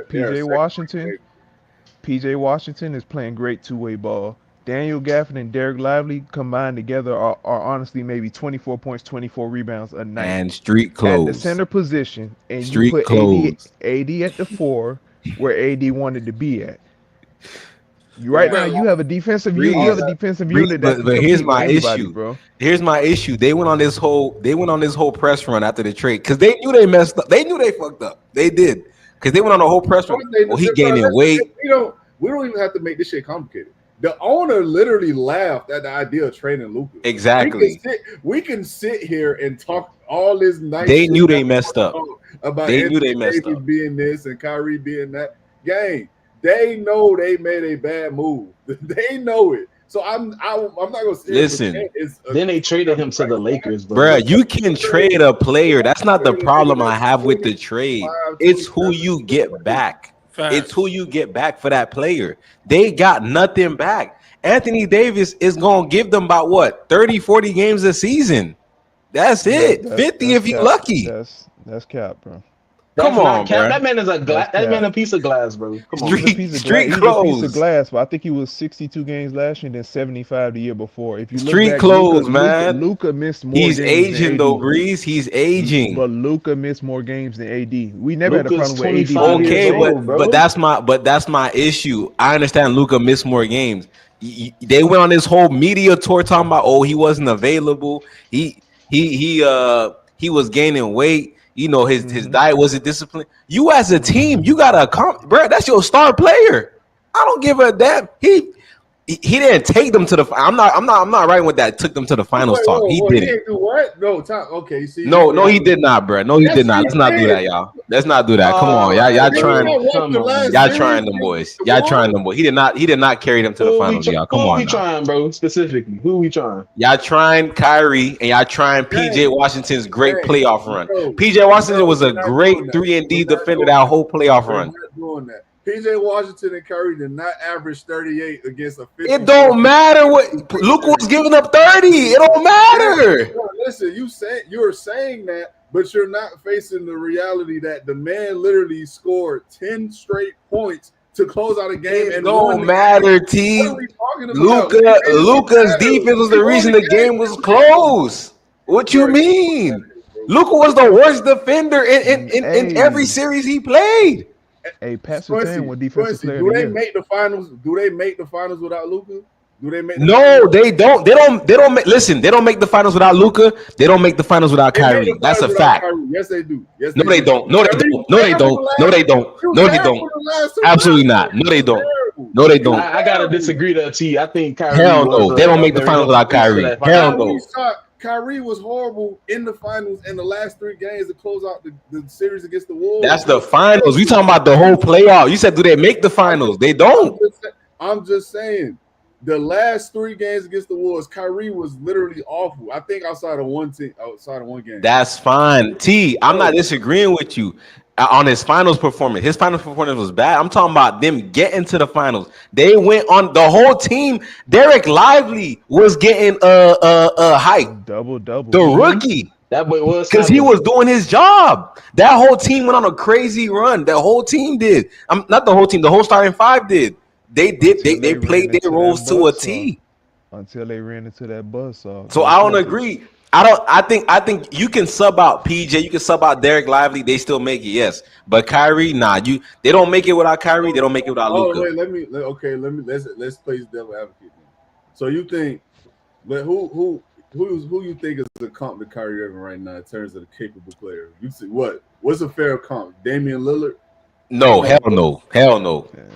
PJ Washington is playing great two-way ball. Daniel Gafford and Derek Lively combined together are honestly maybe 24 points, 24 rebounds a night. And street At the clothes. center position, and Street you put clothes. AD at the 4 where AD wanted to be at. Right now, you have a defensive unit. You have a defensive unit that But can here's compete my with anybody, issue. bro. Here's my issue. They went on this whole press run after the trade because they knew they messed up. They knew they fucked up. They did because they went on a whole press run. Well, he gaining weight. We don't even have to make this shit complicated. The owner literally laughed at the idea of trading Luka. Exactly. We can sit here and talk all this nice. They shit knew they messed up. About They knew they Anthony messed Davis up. being this and Kyrie being that. Gang, they know they made a bad move. They know it. So I'm not gonna say Listen. Then they traded him to the Lakers, bro. Bruh, you can trade a player. That's not the problem I have with the trade. It's who you get back. It's who you get back for that player. They got nothing back. Anthony Davis is going to give them about what? 30, 40 games a season. That's it. 50 if you're lucky. That's cap, bro. That's Come not on, cap. bro. That man is a glass. That man a piece of glass, bro. Come on. Street- He's a street piece clothes. of glass, but I think he was 62 games last year and then 75 the year before. If you look Street back, clothes, man. Luka missed more He's games aging than though, AD. Breeze. He's aging. But Luka missed more games than AD. We never had a Luka's problem with AD. 25 Okay, years old, bro. but that's my issue. I understand Luka missed more games. They went on this whole media tour talking about, oh, he wasn't available. He was gaining weight. You know, his diet wasn't disciplined. You as a team, you gotta come, bro. That's your star player. I don't give a damn. He didn't take them to the. I'm not right with that. Took them to the finals talk. He didn't. Do what? No, okay. See, No, he did not, bro. No, he did not. Let's not do that, y'all. Let's not do that. Come on, y'all trying. Y'all trying them boys. Y'all trying them boys. He did not carry them to the finals, y'all. Come on. Who we trying, bro? Specifically, who we trying? Y'all trying Kyrie and y'all trying PJ Washington's great playoff run. PJ Washington was a great 3-and-D defender that whole playoff run. Doing that. PJ Washington and Curry did not average 38 against a 50. It don't matter what Luka was giving up 30. It don't matter. Listen, you're saying that, but you're not facing the reality that the man literally scored 10 straight points to close out a game. It don't matter, T. What are we talking about? Luka's defense was the reason the game was close. What you mean? Luka was the worst defender in every series he played. Hey, Pat Surtain was defensive player. Do they make the finals? Do they make the finals without Luka? Do they make? No, they don't. They don't make. Listen, they don't make the finals without Luka. They don't make the finals without Kyrie. That's a fact. Yes, they do. Yes, no, they don't. No, they don't. No, they don't. No, they don't. No, they don't. Absolutely not. No, they don't. No, they don't. I gotta disagree to T. I think Kyrie. Hell no. They don't make the finals without Kyrie. Hell no. Kyrie was horrible in the finals in the last 3 games to close out the series against the Wolves. That's the finals. We talking about the whole playoff. You said, do they make the finals? They don't. I'm just saying, the last 3 games against the Wolves, Kyrie was literally awful. I think outside of one game. That's fine. T, I'm not disagreeing with you on his finals performance. His finals performance was bad. I'm talking about them getting to the finals. They went on the whole team. Derek Lively was getting hype. Double. The rookie. That boy was because he was doing his job. That whole team went on a crazy run. That whole team did. Not the whole team. The whole starting 5 did. They did. They played their roles to a T. Until they ran into that buzzsaw. So I don't agree. I think you can sub out PJ, you can sub out Derek Lively, they still make it, yes. But Kyrie, nah, they don't make it without Kyrie, they don't make it without Luka. Let's play devil advocate. So you think, but who you think is the comp to Kyrie Irving right now in terms of the capable player? You see what's a fair comp? Damian Lillard? No, hell no.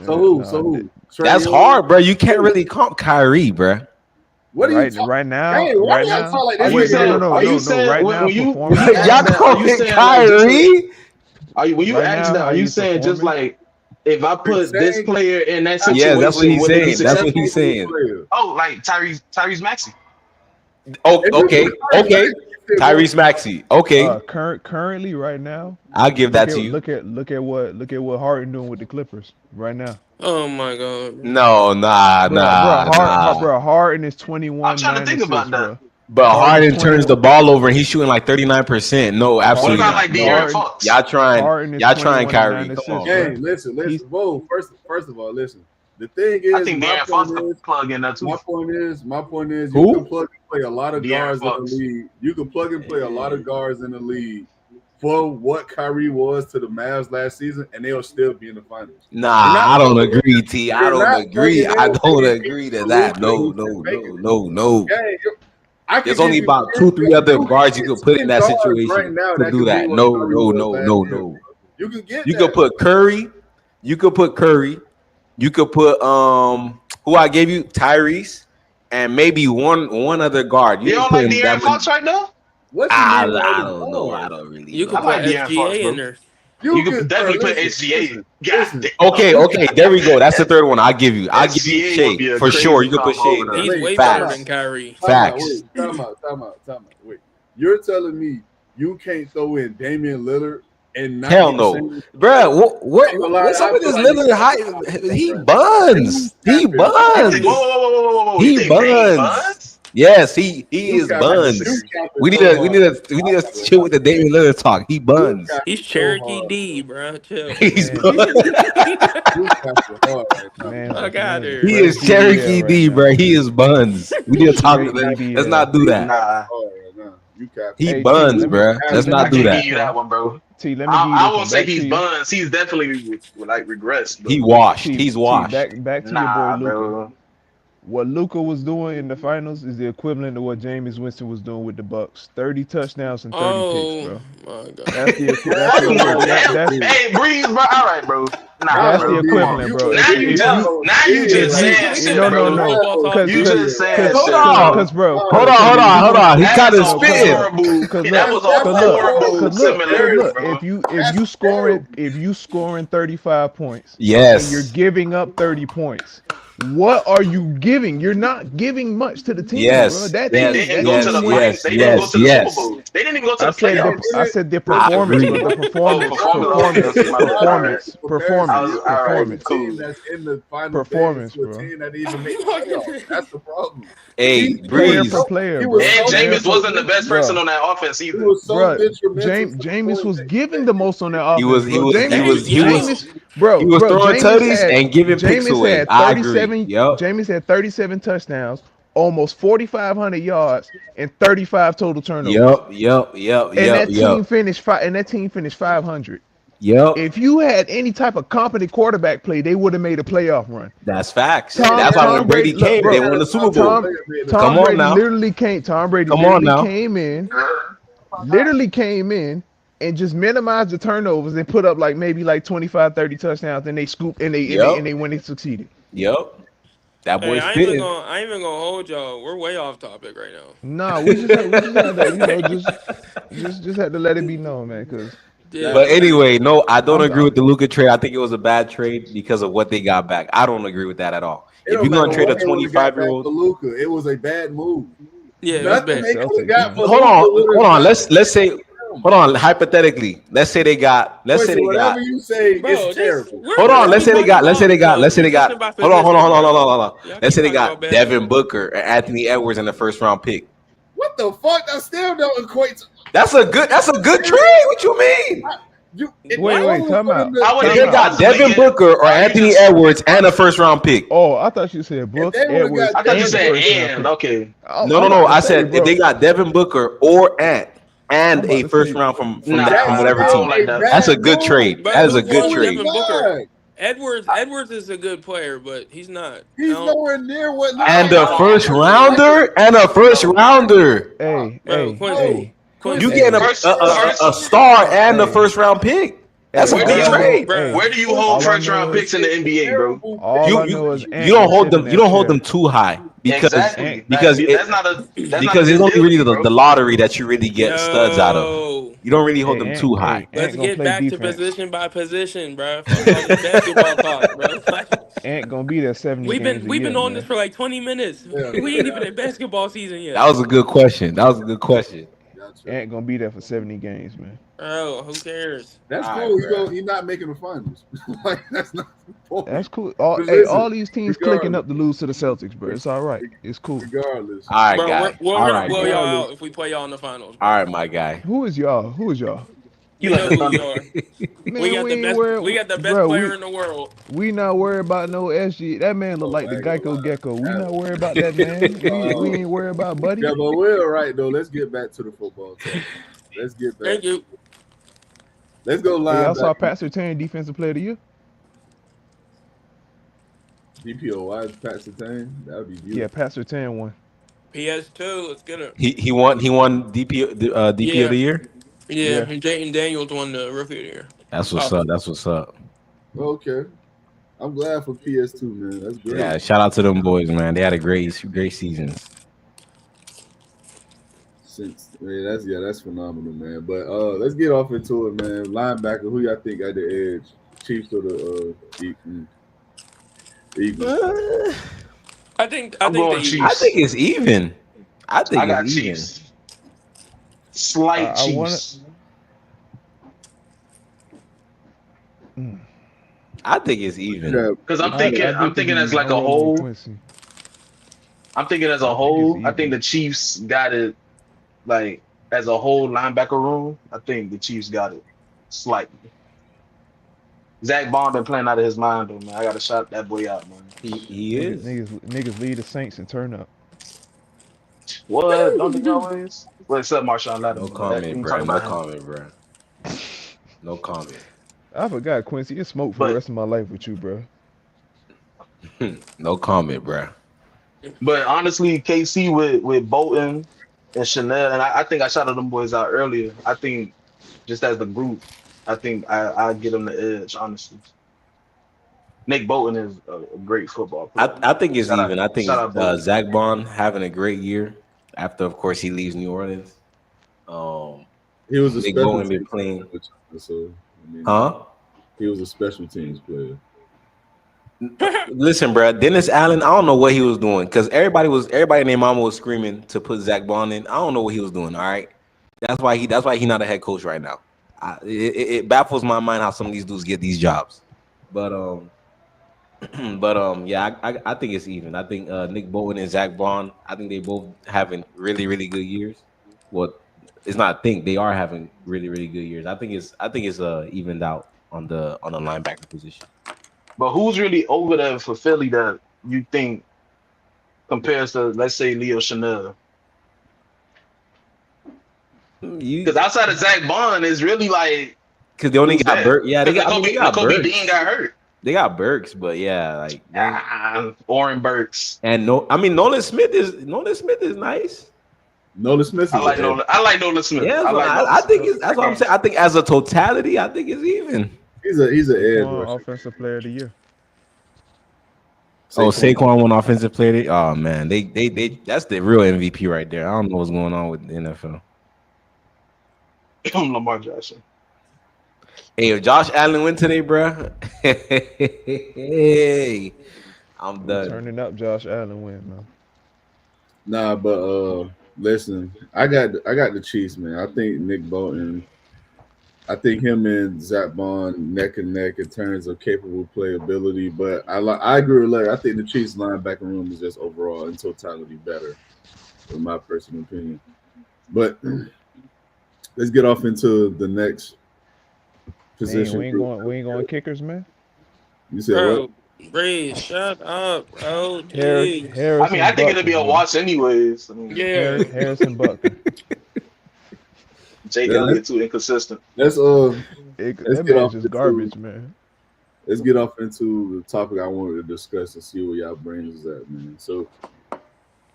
So who? That's hard, bro. You can't really comp Kyrie, bro. What are you Right, talking? right now, Hey, why right y'all now. talk like Are this? you Wait, saying? no. Are you saying Right when now, you performance. ask Y'all that? Are call you it saying like just Kyrie? when you Right ask now, that? how Are you he's saying just performing? like if I He's put this saying player in that Yeah, that's what situation, he's will it be saying. That's what successful? he's saying. player. Oh, like Tyrese Maxey. Oh, If you okay, put Tyrese okay. Maxey, you said Tyrese Maxey. Okay, Currently, right now, I'll give that to you. look at what Harden doing with the Clippers right now. Oh my god. No, Harden is I'm 21, trying to 9 think assists, about that. bro. But Harden is Harden turns 21. the ball over and he's shooting like 39%. No, What absolutely about not. like No. De'Aaron Harden, Fox? Harden is Y'all trying 21 and 9 Kyrie. Come assists, on, bro. Hey, listen, He's Bo. First of all, listen. The thing I is, think my De'Aaron point Fox could is, plug in that too. my point is, you Who? can plug and play a lot of De'Aaron guards in Fox. the league. You can plug and play a lot of guards in the league for what Kyrie was to the Mavs last season, and they'll still be in the finals. Nah, You're not I don't plugging agree, T. I You're don't not agree. plugging I in don't AD agree to and that. Luka No, and no, making no, it. no, no. Gang, I can There's give only you about 2-3 other you guards you can could put in get that 10 guards right situation now to that do can be that. what No, Kyrie no, was no, last no, year. no. You can get You that. could put Curry. You could put Curry. You could put who I gave you, Tyrese, and maybe one other guard. You You can don't put like him that De'Aaron many. Fox right now? What you mean by I the don't know. I guard? don't really You know. I could put like De'Aaron Fox, SGA in bro. there. You could bro, definitely put listen, SGA. God listen. damn. Okay, there we go. That's the third one. I'll give you. I'll give you SGA would Shea be a for sure. crazy You can put combo Shea over in there. there. He's Wait, way time better out. than Kyrie. Facts. Time out. Wait, you're telling me you can't throw in Damian Lillard and not Hell get the no, same? bro. I ain't gonna lie, What's up I with feel this like Lillard you hype? He right buns. now. He You think, buns. whoa. You He think Dame buns. buns? Yes, he You is capping, buns. you capping We need so to hard. chill with the Damian Lillard talk. He You buns. capping He's so Cherokee hard. D, bro. Chill. He's Man, buns. You capping hard right now. man, Fuck out man, here. He straight is Cherokee BBL right D, now. bro. He is buns. We need to talk. Straight Let's BBL. not do You that. Nah, capping hard right now. You capping. He Hey, buns, bro. Let's Let I me not give do you can't that. give you this one. that one, bro. Let me give you I this won't one. say Back to he's you. buns. He's definitely like regressed, He but washed. He's washed. Back to your boy nah, Luca. bro. What Luca was doing in the finals is the equivalent of what Jameis Winston was doing with the Bucks. 30 touchdowns and 30 picks, Oh bro. my god. That's the That's What a the lot. damn? Hey, Breeze, bro. All right, bro. Nah, that's the bro. Come on. equivalent, bro. Now you just saying If shit, no bro. Football talk. You just saying Hold shit, on. bro. bro, Hold on. He kind That's of a spitting. horrible. Cause That look, was a horrible similarity, look, bro. if you scoring 35 points and you're Yes. giving up 30 points, what are you giving? You're not giving much to the team, bro. Yes. That They team, didn't go to the went. They didn't go to the Super Bowl. They didn't even go to the playoffs. I said the I performance, agree. bro. The performance, Okay, my bad. All right. performance, All right, performance. cool. That's in the final Performance, phase to a bro. team that even make the playoffs. That's the problem. Hey, Player Breeze. per player, He bro. was And so Jameis wasn't the best person Bro. on that offense He either. was so Bro, detrimental. to the Jameis point was that- giving the most on that offense. He was throwing tutties and giving picks Jameis away. had I 37. agree. Yep. Jameis had 37 touchdowns, almost 4,500 yards, and 35 total turnovers. Yep. And that team finished 500. Yep. If you had any type of competent quarterback play, they would have made a playoff run. That's facts. Tom- That's why when Tom Brady Brady- came, look, they bro, won the Super Bowl. Tom Come on Brady now. literally came. Tom Brady Come on literally now. came in and just minimized the turnovers and put up like maybe like 25, 30 touchdowns, and they scooped and they went and succeeded. Yep. That Hey, boy's I ain't even spitting. gonna hold y'all. We're way off topic right now. Nah, we just had to, just had to let it be known, man. Cause Yeah. But anyway, no, I don't I'm agree with the Luka trade. I think it was a bad trade because of what they got back. I don't agree with that at all. It If don't you're gonna matter trade a what they would've got back 25-year-old, for Luka, it was a bad move. Yeah, it was Nothing bad. they could have got for hold Luka on. would've Let's say, hold on. Hypothetically, let's say they got. whatever you say Bro, is terrible. Hold on. Let's say they got. Position by Hold on. position, bro. Y'all Let's say keep they talking got about bad Devin shit. Booker and Anthony Edwards in the first round pick. What the fuck? That still don't equate to. That's a good trade. What you mean? Wait, time out. If they got Devin Booker or Anthony Edwards and a first round pick. Oh, I thought you said Brooks If they would've Edwards. got- I thought you and said first round and. pick. Okay. No. I said if they got Devin Booker or Ant and a first round from Nah, whatever I team. don't like that. That's a good trade. But That is a who's good wrong with trade. Devin Booker? Edwards is a good player, but he's not. He's nowhere near what. And a first rounder. Hey. You getting a star and a first round pick. That's a good trade. Where do you hold first round picks in the NBA, bro? All I know is You don't hold them. You don't hold them too high. Exactly. because That's not a because it's good only deal to really me, the bro. lottery that you really get studs out of. Yo, You don't really hold Hey, them Ant, too hey, high. let's Ant gonna get play back to defense. position by position, bro. Fuck all this basketball talk, bro. Like, Ant gonna be there 70 games a we've been year, on this man. for like 20 minutes. Yeah, We ain't even in basketball season That yet. was a good question. That was a good question. y'all tripping. Ant gonna be there for 70 games, man. Oh, who cares? That's All right, cool. bro. He's not making the finals. Like that's not the That's point. cool. But Hey, listen, all these teams clicking regardless, up to lose to the Celtics, bro. It's all right. It's cool. regardless, All right, Bro, guy. we're All gonna right, blow guy. y'all regardless. out if we play y'all in the finals, All bro. right, my guy. Who is y'all? Who is y'all? You You like know the who we Thunder? are. Man, we ain't worried, We got the best bro. player in the world. We not worried about no SG. That man look Oh, like the I ain't gonna Geico lie. Gecko. We That- not worried about that man. We Uh, ain't worried about Buddy. yeah, but we're all right though. Let's get back to the football talk. Man. Let's get back. Thank you. Let's go Hey, y'all saw linebacker. Pat Surtain Defensive Player of the Year? DPOY Pat Surtain. That would be Yeah, beautiful. Pat Surtain won. PS2, let's get it. He won DP of Yeah, the year. yeah. Yeah. And Jayden Daniels won the rookie of the year. That's what's Oh, up. That's what's up. Okay, I'm glad for PS2, man. That's great. Yeah, shout out to them boys, man. They had a great seasons. That's phenomenal, man. But let's get off into it, man. Linebacker, who y'all think got the edge? Chiefs or the Eagles? I think I'm the going Eagles. I Chiefs. think it's even. I think I got it's even. Chiefs. Slight I wanna. Chiefs. I think it's even. Yeah, Because I'm I thinking, do I'm think thinking it's as even. like I'm a rolling with whole. Quincy. I'm thinking as I a think it's whole. I even. think the Chiefs got it. Like as a whole linebacker room, I think the Chiefs got it slightly. Zach Bond been playing out of his mind though, man. I gotta shout that boy out, man. He is. Niggas lead the Saints and turn up. What? Don't they always? Well, except Marshawn No Lattimore. That we comment, can bro. talk No about him. comment, bro. No comment. I forgot Quincy. It's smoke for the But rest of my life with you, bro. No comment, bro. but honestly, KC with Bolton and Chanel, and I think I shouted them boys out earlier. I think just as the group, I think I give them the edge, honestly. Nick Bolton is a great football player, I man. think it's even. I think Shout out Bolton. Zach Bond having a great year after, of course, he leaves New Orleans. he was a Nick special Bowen been teams playing. player, so I mean, Huh? he was a special teams player. Listen, bro. Dennis Allen. I don't know what he was doing because everybody and their mama was screaming to put Zach Bond in. I don't know what he was doing. All right, that's why he not a head coach right now. It baffles my mind how some of these dudes get these jobs. But yeah, I think it's even. I think Nick Bowen and Zach Bond. I think they both having really really good years. Well, it's not. I think they are having really really good years. I think it's evened out on the linebacker position. But who's really over there for Philly that you think compares to, let's say, Leo Chanel? Because outside of Zach Bond, is really like Because they only who's got that? Burke. Yeah, they Because got. They got Nakobe Burks. Dean got hurt. They got Burks, but yeah, like Oren Burks. and no, I mean Nolan Smith is nice. Nolan Smith is I like an Nolan. I like Nolan Smith. Yeah, I so like Nolan I think Smith. it's that's what I'm saying. I think as a totality, I think it's even. He's an edge Saquon, rusher. Offensive Player of the Year. Saquon won offensive player. Oh man, they that's the real MVP right there. I don't know what's going on with the NFL. Lamar Jackson. Hey, if Josh Allen went today, bro, hey, I'm done. Turning up Josh Allen win, man. Nah, but listen, I got the Chiefs, man. I think Nick Bolton. I think him and Zach Bond neck and neck in terms of capable playability. But I agree with Larry. I think the Chiefs linebacker room is just overall in totality better, in my personal opinion. But let's get off into the next position. We ain't going kickers, man. You said Bro, what? Breeze, shut up, bro. Harrison Jeez. I mean, I think it'll be a Buckner, watch anyways. I mean, Yeah. Harrison Buckner. Jake Yeah, Elliott too inconsistent. Let's That get man off just into- garbage, man. let's get off into the topic I wanted to discuss and see where y'all brains is at, man. So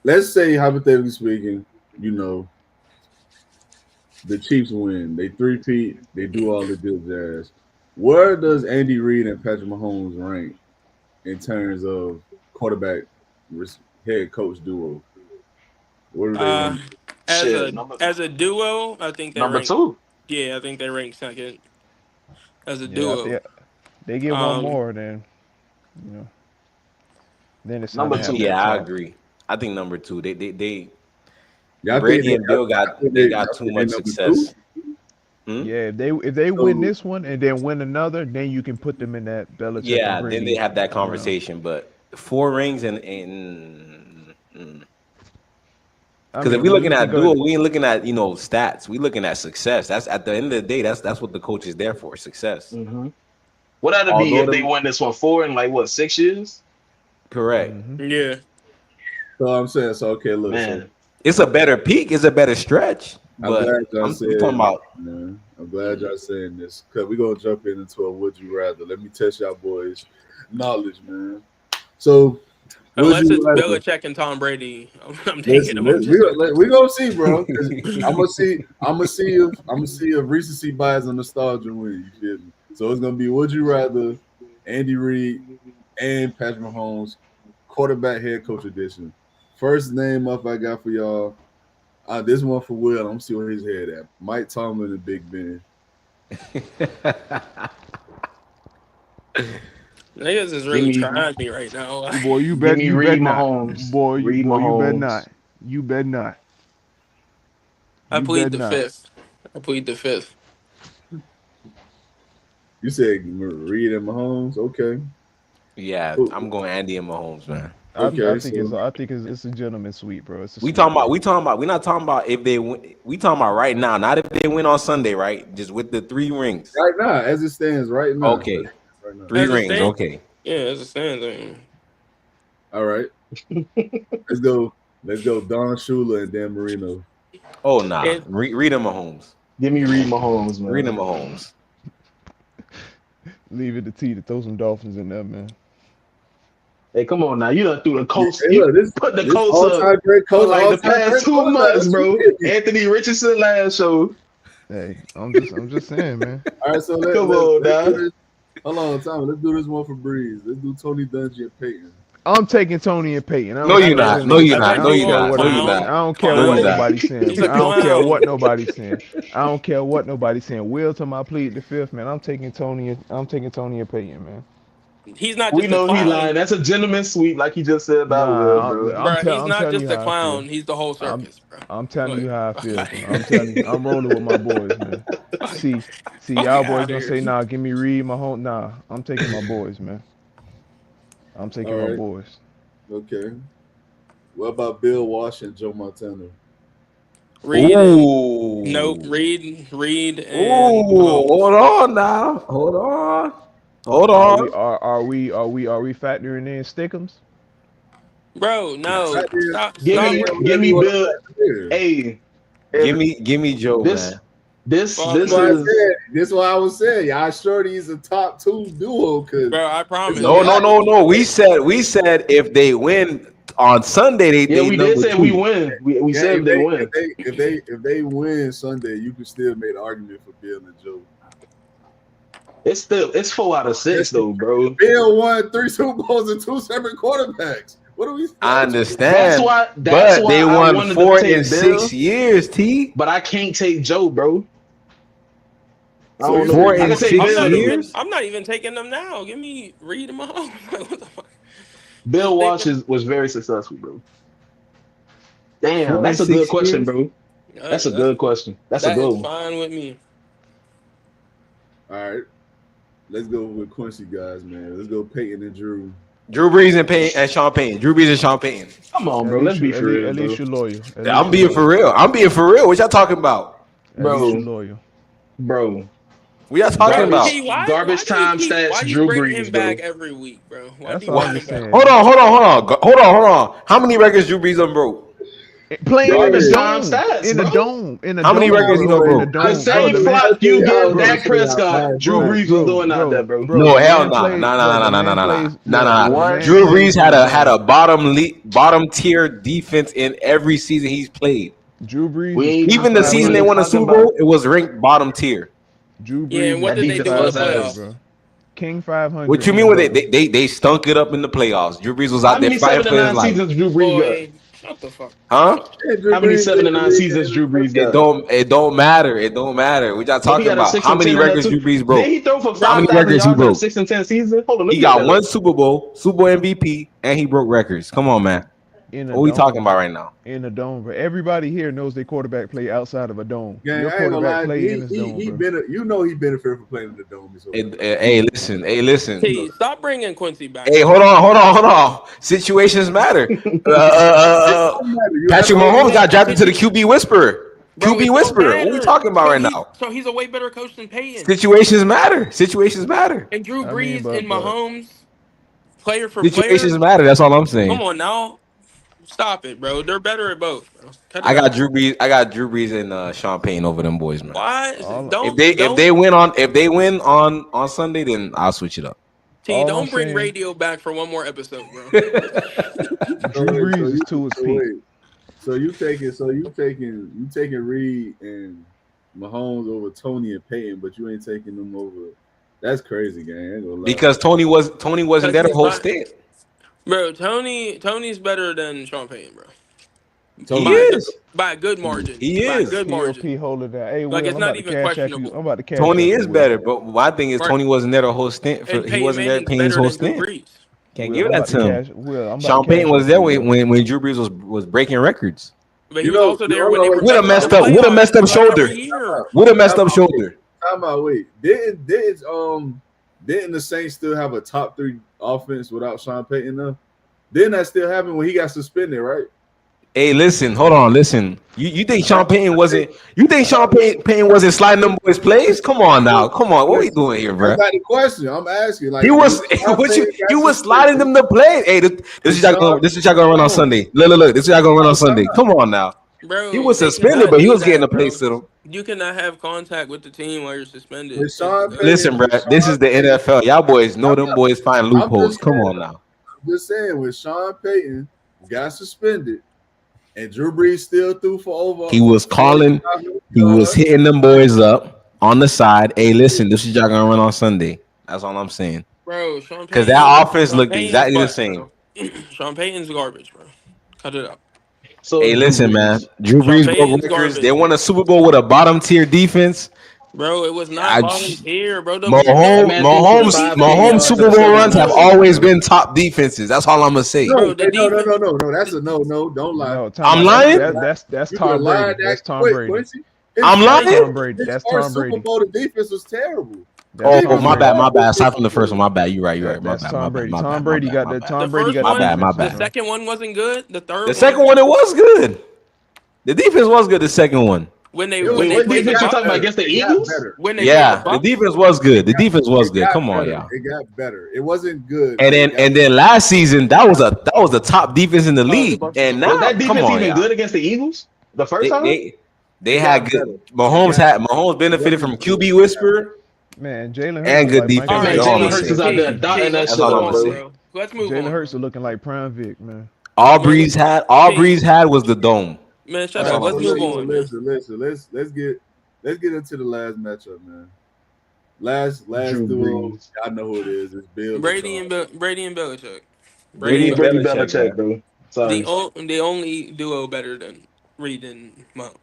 let's say, hypothetically speaking, the Chiefs win. They three-peat. They do all the good jazz. Where does Andy Reid and Patrick Mahomes rank in terms of quarterback head coach duo? What do they Uh, rank? as Shit, as a duo, I think they number rank. 2. Yeah, I think they rank second as a Yeah, I duo. think they get one Um, more, then you know, then it's time to Number have 2. that Yeah, I talk. agree. I think number 2. They Y'all think Brady they? and Bill got think they they? got Y'all too think they much number two? success. Hmm? Yeah, if they win So this one and then win another, then you can put them in that Belichick and Yeah, then they Brady. have that You know, conversation. But 4 rings and I because if mean, we when looking you at because duel, we ain't looking at stats. We looking at success. That's at the end of the day. That's what the coach is there for. Success. Mm-hmm. What that'd be Although if they them won this one 4 in like what 6 years? correct. hmm yeah. I'm saying so. Okay, look. So Man, It's a better peak. It's a better stretch. I'm glad But y'all we talking said, about man. I'm glad y'all saying this because we're gonna jump into a would you rather. Let me test y'all boys' knowledge, man. So would Unless you it's rather? Belichick and Tom Brady, I'm taking Listen, them. I'm just joking. we gonna see, bro. 'Cause I'm gonna see if recency bias and nostalgia win. You feel me? So it's gonna be would you rather Andy Reid and Patrick Mahomes quarterback head coach edition. First name up I got for y'all. This one for Will. I'm gonna see where his head at. Mike Tomlin and Big Ben. Niggas is give really me trying me right now. boy, give me you Reed bet not, Mahomes. boy, Reed you bet Mahomes. not, you bet not, I you plead bet the not. fifth. I plead the fifth. You said Reed and Mahomes. Okay. yeah, Cool. I'm going Andy and Mahomes, man. Okay. So I think it's a gentleman sweep, bro. It's a We sweep. talking about. We talking about. We're not talking about if they win. We talking about right now, not if they win on Sunday, right? Just with the 3 rings. right now, as it stands, right now. Okay, Right now. three As it rings. stands, Okay. yeah, as it stands. I mean, All right. Let's go. Let's go. Don Shula and Dan Marino. Oh nah, and read them Mahomes. Give me Reed Mahomes, Read them man. Mahomes. Leave it to T to throw some Dolphins in there, man. Hey, come on now. You done threw the Yeah, Colts. hey, You look, put the this Colts all up time great for coach, like all the time past great 2 months, quarterback. bro. Anthony Richardson last show. Hey, I'm just saying, man. All right, so Come on let's do now. this. Hold on, Tom. Let's do this one for Breeze. Let's do Tony Dungy and Peyton. I'm taking Tony and Peyton. I No, don't I you're care bet what not. you. No, anybody you're I say. not. I bet No, don't you you're care won't. not. what No, you're anybody. Clown, I not. don't care No, what you're clown. not. nobody's saying. He's a I don't care clown. what nobody's saying. I don't care what nobody's saying. Will to my plead the fifth, man. I'm taking Tony. I'm taking Tony and Peyton, man. He's not We just a know he clown, lying. That's a gentleman sweep, like he just said about Will, Nah, bro. bro. He's I'm not telling just you a how I feel. clown. He's the whole I'm circus, bro. I'm telling you Like, how I feel. okay, I'm telling you. I'm rolling with my boys, man. See, fuck y'all boys out of gonna here. say, nah, give me Reed, my home. Nah, I'm taking my boys, man. I'm All taking my right. boys. Okay. What about Bill Walsh and Joe Montana? Reed and nope. Ooh. Reed and Ooh. Mahomes. Hold on now. Hold on. Hold Are on. we factoring in Stickums? Bro, Right no. there. Stop. Give Right Stop. me, there, give whatever me you want to Bill. factor in. Hey, if Give me Joe, this, man. this, Fuck this That's why I no. is said. That's why I was saying. Y'all sure these a top two duo because Bro, I it's promise. a No, Yeah. no, lot. no, no. We said if they win on Sunday, yeah. they We did number say we 2. win. We Yeah, said if they win. if they win Sunday, you can still make the argument for Bill and Joe. It's 4 out of 6 though, bro. Bill won 3 Super Bowls and 2 separate quarterbacks. What are we? I What you That's understand, why. That's but why they I won wanted to 4 in take 6 Bill, years. T but I can't take Joe, bro. I so don't you know. said 4 I in can you take I'm 6 not Bill though. even. years. I'm not even taking them now. Give me Reed and Mahomes. Like, what the fuck? Bill They Walsh can- was very successful, bro. Damn, 4 in that's a good 6 question, years. bro. That's a that's good question. That's a that good is one. fine with me. all right. Let's go with Quincy guys, man. Let's go Peyton and Drew. Drew Brees and Sean Payton. Drew Brees and Sean Payton. Come on, bro. Let's be for real, At least bro. you're loyal. At least I'm you're being for loyal. real. I'm being for real. What y'all talking about? At least you're Bro, loyal. bro. What y'all talking Bro, about? Garbage, T, why garbage do you time keep stats. why do you Drew bring him Brees, back bro. every week, bro? Why do That's you all bring I'm him just back? saying. Hold on. Hold on. How many records Drew Brees broke? Playing in the Garbage time dome, stats, in the bro. dome, in the How many dome, records he bro, done in the broke? The dome, bro. same The man, flop you give bro, Dak Prescott, Drew bro, Brees was bro, doing out there, bro, bro. bro. No, The hell man no. plays, bro. The man plays, bro. The What? man Drew plays Brees in the had a dome. bottom tier defense in every season he's played. Drew Brees We was ain't Even the talking. We season they ain't 2-5-0. won a talking Super about Bowl, it was ranked bottom tier. Drew Yeah, Brees and was what that did they defense do in the was 2-5-0, ass. playoffs? bro. King 500. What you in mean the with it? bubble. They stunk it up in the playoffs. Drew Brees was How out there many fighting 7 for and his 9 life. seasons Drew Brees got? Boy, shut the fuck. Huh? Yeah, Drew How many Brees 7 and led the 9 league seasons in Drew Brees touchdowns. got? It don't matter. It don't matter. What y'all So he talking got a about? 6 How and many 10 and a records 2. Drew Brees Did broke? he throw for How many 5,000 records he yards in a broke? 6 and 10 season? Hold on, let He me look got that one up. Super Bowl MVP, and he broke records. Come on, man. In a What we dome. talking about right now? In a dome, bro. Everybody here knows their quarterback play outside of a dome. Gang, Your I ain't gonna quarterback lie. play in his dome, He bro. you know he benefited from playing in the dome his whole life. Hey, listen. Hey, listen. You know T, that. stop bringing Quincy back. Hey, hold on. Situations matter. It don't matter. You have Patrick to Mahomes admit, got drafted to the QB Whisperer. Bro, it QB don't Whisperer. What we matter. talking about right now? So he's a way better coach than Peyton. Situations matter. Situations matter. And Drew I mean, Brees and but Mahomes, player for player. Situations matter. That's all I'm Come saying. on now. Stop it, bro. They're better at both, bro. Cut I it got out. Drew Brees. I got Drew Brees and Sean Payton over them boys, man. Why? all If they win on Sunday, then I'll switch it up. T, all I'm don't bring saying, radio back for one more episode, bro. So Drew wait, Brees is to his peak. So you taking Reed and Mahomes over Tony and Peyton, but you ain't taking them over. That's crazy, gang. I ain't gonna lie. Because Tony wasn't there the whole stint. Bro, Tony's better than Sean Payton, bro. He By is. by a good margin. He By a is. good margin. POP holding that. Hey, Like, Will, it's I'm not about to even cash app you. questionable. I'm about to cash Tony app is you, Will. better, but my thing is Right. Tony wasn't there the whole stint. And He Peyton wasn't there Manning's Payton's better whole than Drew stint. Brees. Can't Will, give I'm that about to him. cash. Will, I'm about Sean to cash Payton was app there you, Will. when Drew Brees was breaking records. But he You was know- also there hold when on, they wait, were With a better messed in the up- with a playoffs, messed up like, shoulder. every year. With a messed up shoulder. Time out. Wait, didn't the Saints still have a top 3 offense without Sean Payton? Though, didn't that still happen when he got suspended? Right? Hey, listen, hold on, listen. You think Sean Payton wasn't? You think Sean Payton wasn't sliding them boys plays? Come on now, come on. What we doing here, bro? That's not the question. I'm asking. Like He was Sean what Payton got you was suspended. sliding them to play. Hey, this is y'all gonna run on Sunday. Look, this is y'all gonna run on Sunday. Come on now. Bro, He was they suspended, cannot but he do was getting that, a place bro. to them. You cannot have contact with the team while you're suspended. With Sean Payton, Listen, bro, this is the NFL. Y'all boys know them boys find I'm loopholes. just Come saying. on now. I'm just saying, when Sean Payton got suspended and Drew Brees still threw for over, He was calling, he was hitting them boys up on the side. Hey, listen, this is y'all gonna run on Sunday. That's all I'm saying. Bro, Sean Payton. Because that offense Sean looked Payton's exactly the butt, same. bro. Sean Payton's garbage, bro. Cut it out. So Hey, Drew listen, Brees. man. Drew Sean Brees broke Payton's records. garbage. They won a Super Bowl with a bottom tier defense. Bro, it was not I- bottom tier, bro. man threw for 5,000 Mahomes yards Super and a Bowl 7 runs have touchdowns. always been top defenses. That's all I'm gonna say. No, Bro, the no. That's a no. Don't lie. No, I'm out. lying? That's You Tom can lie Brady. that That's Tom quick, Brady. Quincy. I'm lying? That's Tom Brady. His That's first Tom Brady. Super Bowl, the defense was terrible. That's Oh, Tom my Brady. bad. Aside from the first one, my bad. You're right. My That's bad. Tom Brady. My Tom bad. Brady got My the bad. Tom The Brady first got one, the my defense, bad. the bro. second one wasn't good. The third The second one, it was good. The defense was good. The second one. when they It was- when they What played the defense you Bucs, talking about against the It got Eagles? better. when they Yeah, played the the Bucs, defense was good. The defense was It good. got Come on, better. y'all. It got better. It wasn't good. And then last season, that was the top defense in the the league. Bucs- And now, Was that come defense on, even y'all. good against the Eagles the first time? They It had got good. better. Mahomes benefited from QB whisper. Man, Jalen Hurts And is good like defense. All Michael right, That's all Jalen I'm Hurts saying. is out there dotting that let's shit all move I'm up, on, bro. saying. bro. Let's move Jalen on. Hurts Bro. are looking like Prime Vic, man. All Breeze had was the dome. Man, shut That's up. all Let's I'm move saying. on, man. Listen. Let's get into the last matchup, man. Last Drew duo. Brees. I know who it is. It's Bill. Brady and Belichick. Brady and Brady Belichick, Belichick, bro. Sorry. The only duo better than Reed and Mahomes.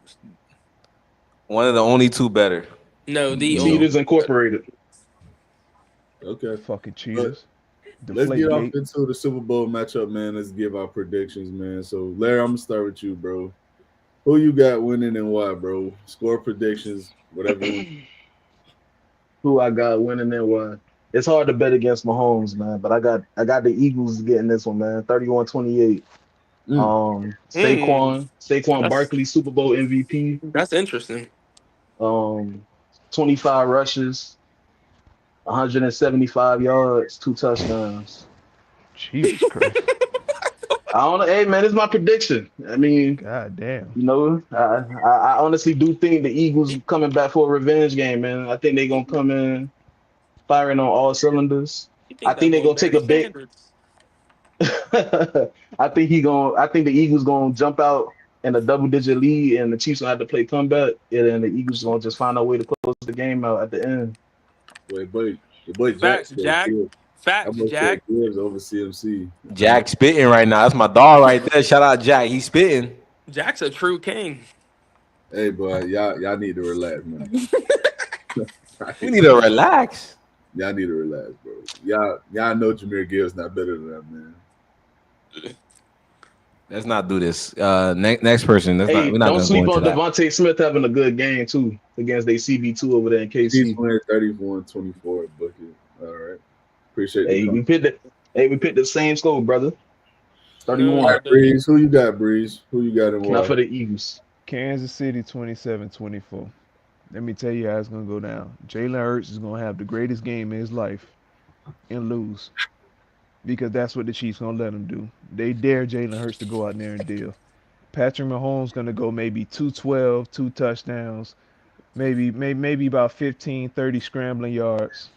One of the only two better. No, the Cheaters Incorporated. Okay. Fucking cheaters. Let's get off Deflategate. into the Super Bowl matchup, man. Let's give our predictions, man. So, Larry, I'm gonna start with you, bro. Who you got winning and why, bro? Score predictions, whatever. Who I got winning and why? It's hard to bet against Mahomes, man, but I got the Eagles getting this one, man. 31-28. Saquon That's- Barkley, Super Bowl MVP. That's interesting. 25 rushes, 175 yards, 2 touchdowns. Jesus Christ. I don't know. Hey, man, it's my prediction. I mean, God damn. you know, I honestly do think the Eagles coming back for a revenge game, man. I think they're gonna come in firing on all cylinders. I think they're gonna take a big. I think the Eagles gonna jump out in a double-digit lead, and the Chiefs gonna have to play comeback, and then the Eagles gonna just find a way to close the game out at the end. Wait. Your boy Jack Facts, said Jack. Gibbs. That Facts, boy said Jack. Gibbs over CMC. Jack spitting right now. That's my dog right there. Shout out Jack. He's spitting. Jack's a true king. Hey, boy, y'all need to relax, man. We need to relax. Y'all need to relax, bro. Y'all know Jahmyr Gibbs not better than that, man. Let's not do this. Next person. Hey, We're not don't gonna sleep go on into that. Devontae Smith having a good game too against their CB2 over there in He's KC. winning 34-24 bucket. All right. Appreciate Hey, the we picked the same score, brother. 31. All right, Breeze. Who you got, Breeze? Who you got in Not for Washington? the Eagles. Kansas City 27-24. Let me tell you how it's gonna go down. Jalen Hurts is gonna have the greatest game in his life and lose. Because that's what the Chiefs gonna let him do. They dare Jalen Hurts to go out there and deal. Patrick Mahomes gonna go maybe 212, 2 touchdowns, maybe about 15, 30 scrambling yards.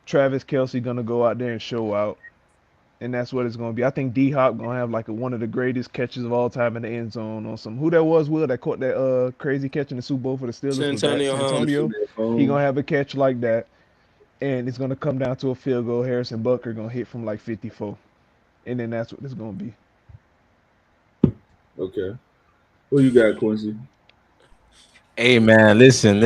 Travis Kelce gonna go out there and show out. And that's what it's gonna be. I think D Hop gonna have like one of the greatest catches of all time in the end zone on some who that was, Will, that caught that crazy catch in the Super Bowl for the Steelers. Was that Santonio Holmes. Santonio? He gonna have a catch like that. And it's gonna come down to a field goal. Harrison Butker gonna hit from like 54. And then that's what it's gonna be. Okay. Who you got, Quincy? Hey man, listen.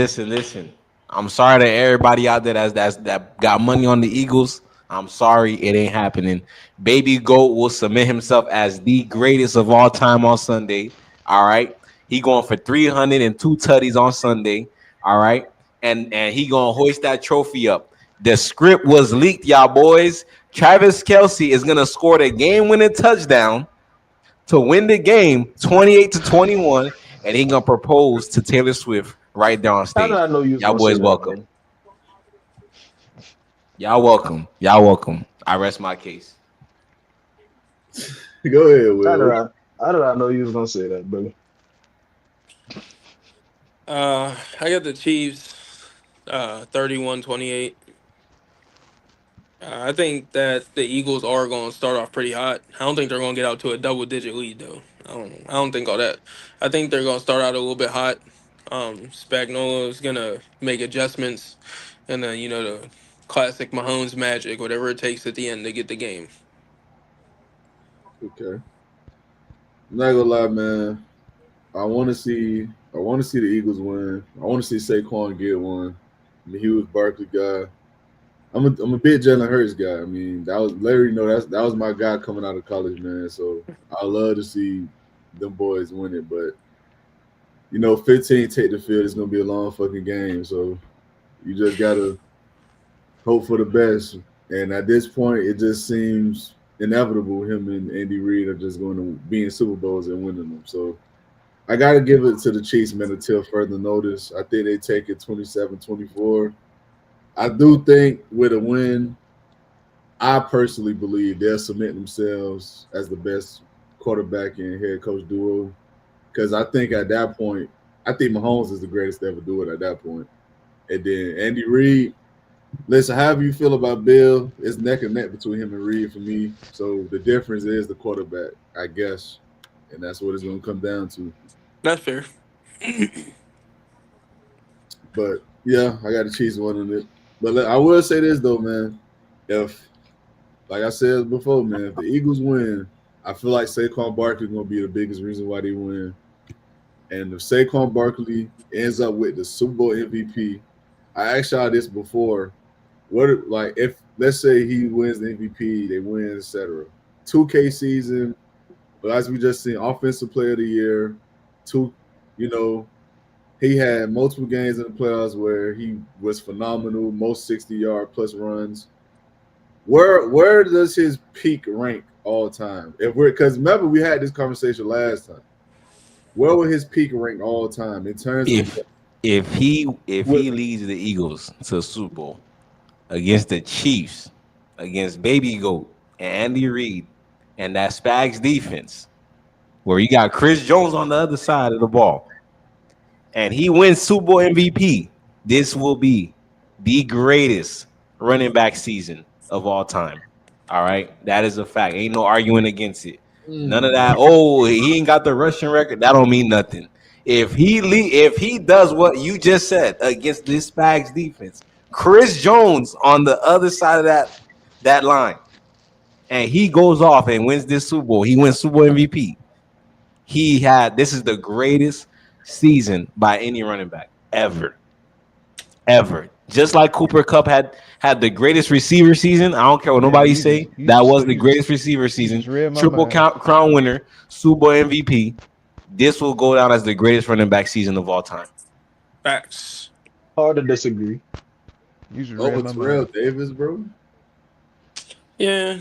I'm sorry to everybody out there that got money on the Eagles. I'm sorry, it ain't happening. Baby Goat will submit himself as the greatest of all time on Sunday. All right, he going for 302 tutties on Sunday. All right, and he gonna hoist that trophy up. The script was leaked, y'all boys. Travis Kelce is gonna score the game-winning touchdown to win the game, 28-21, and he gonna propose to Taylor Swift right there on How stage. did I know you was Y'all gonna boys say that, welcome. bro? Y'all welcome. I rest my case. Go ahead, Will. How did I know you was gonna say that, brother? I got the Chiefs 31-28. I think that the Eagles are going to start off pretty hot. I don't think they're going to get out to a double-digit lead, though. I don't think all that. I think they're going to start out a little bit hot. Spagnuolo is going to make adjustments, and then, the classic Mahomes magic, whatever it takes at the end to get the game. Okay. I'm not gonna lie, man. I want to see the Eagles win. I want to see Saquon get one. I'm a huge Barkley guy. I'm a big Jalen Hurts guy. I mean, that was Larry. That was my guy coming out of college, man. So I love to see them boys win it. But 15 take the field. It's gonna be a long fucking game. So you just gotta hope for the best. And at this point, it just seems inevitable. Him and Andy Reid are just going to be in Super Bowls and winning them. So I got to give it to the Chiefs, man, until further notice. I think they take it 27-24. I do think with a win, I personally believe they'll submit themselves as the best quarterback and head coach duo. Because I think at that point, I think Mahomes is the greatest to ever do it at that point. And then Andy Reid, listen, however you feel about Bill, it's neck and neck between him and Reid for me. So the difference is the quarterback, I guess. And that's what it's going to come down to. That's fair. But, yeah, I got the Chiefs winning it. But I will say this, though, man. If, like I said before, man, if the Eagles win, I feel like Saquon Barkley is going to be the biggest reason why they win. And if Saquon Barkley ends up with the Super Bowl MVP, I asked y'all this before. If let's say he wins the MVP, they win, etc. 2K season, but as we just seen, offensive player of the year, he had multiple games in the playoffs where he was phenomenal, most 60-yard plus runs. Where does his peak rank all time? Because remember we had this conversation last time. Where will his peak rank all time in terms of if he leads the Eagles to the Super Bowl against the Chiefs, against Baby Goat and Andy Reid and that Spags defense, where you got Chris Jones on the other side of the ball, and he wins Super Bowl MVP, this will be the greatest running back season of all time. All right, that is a fact. Ain't no arguing against it. None of that. Oh, he ain't got the rushing record. That don't mean nothing. If he does what you just said against this Spags defense, Chris Jones on the other side of that line, and he goes off and wins this Super Bowl. He wins Super Bowl MVP. This is the greatest season by any running back ever. Just like Cooper Kupp had the greatest receiver season. I don't care what nobody say. That was the greatest receiver season. Triple crown winner, Super Bowl MVP. This will go down as the greatest running back season of all time. Facts. Hard to disagree. Over Terrell Davis, bro. Yeah.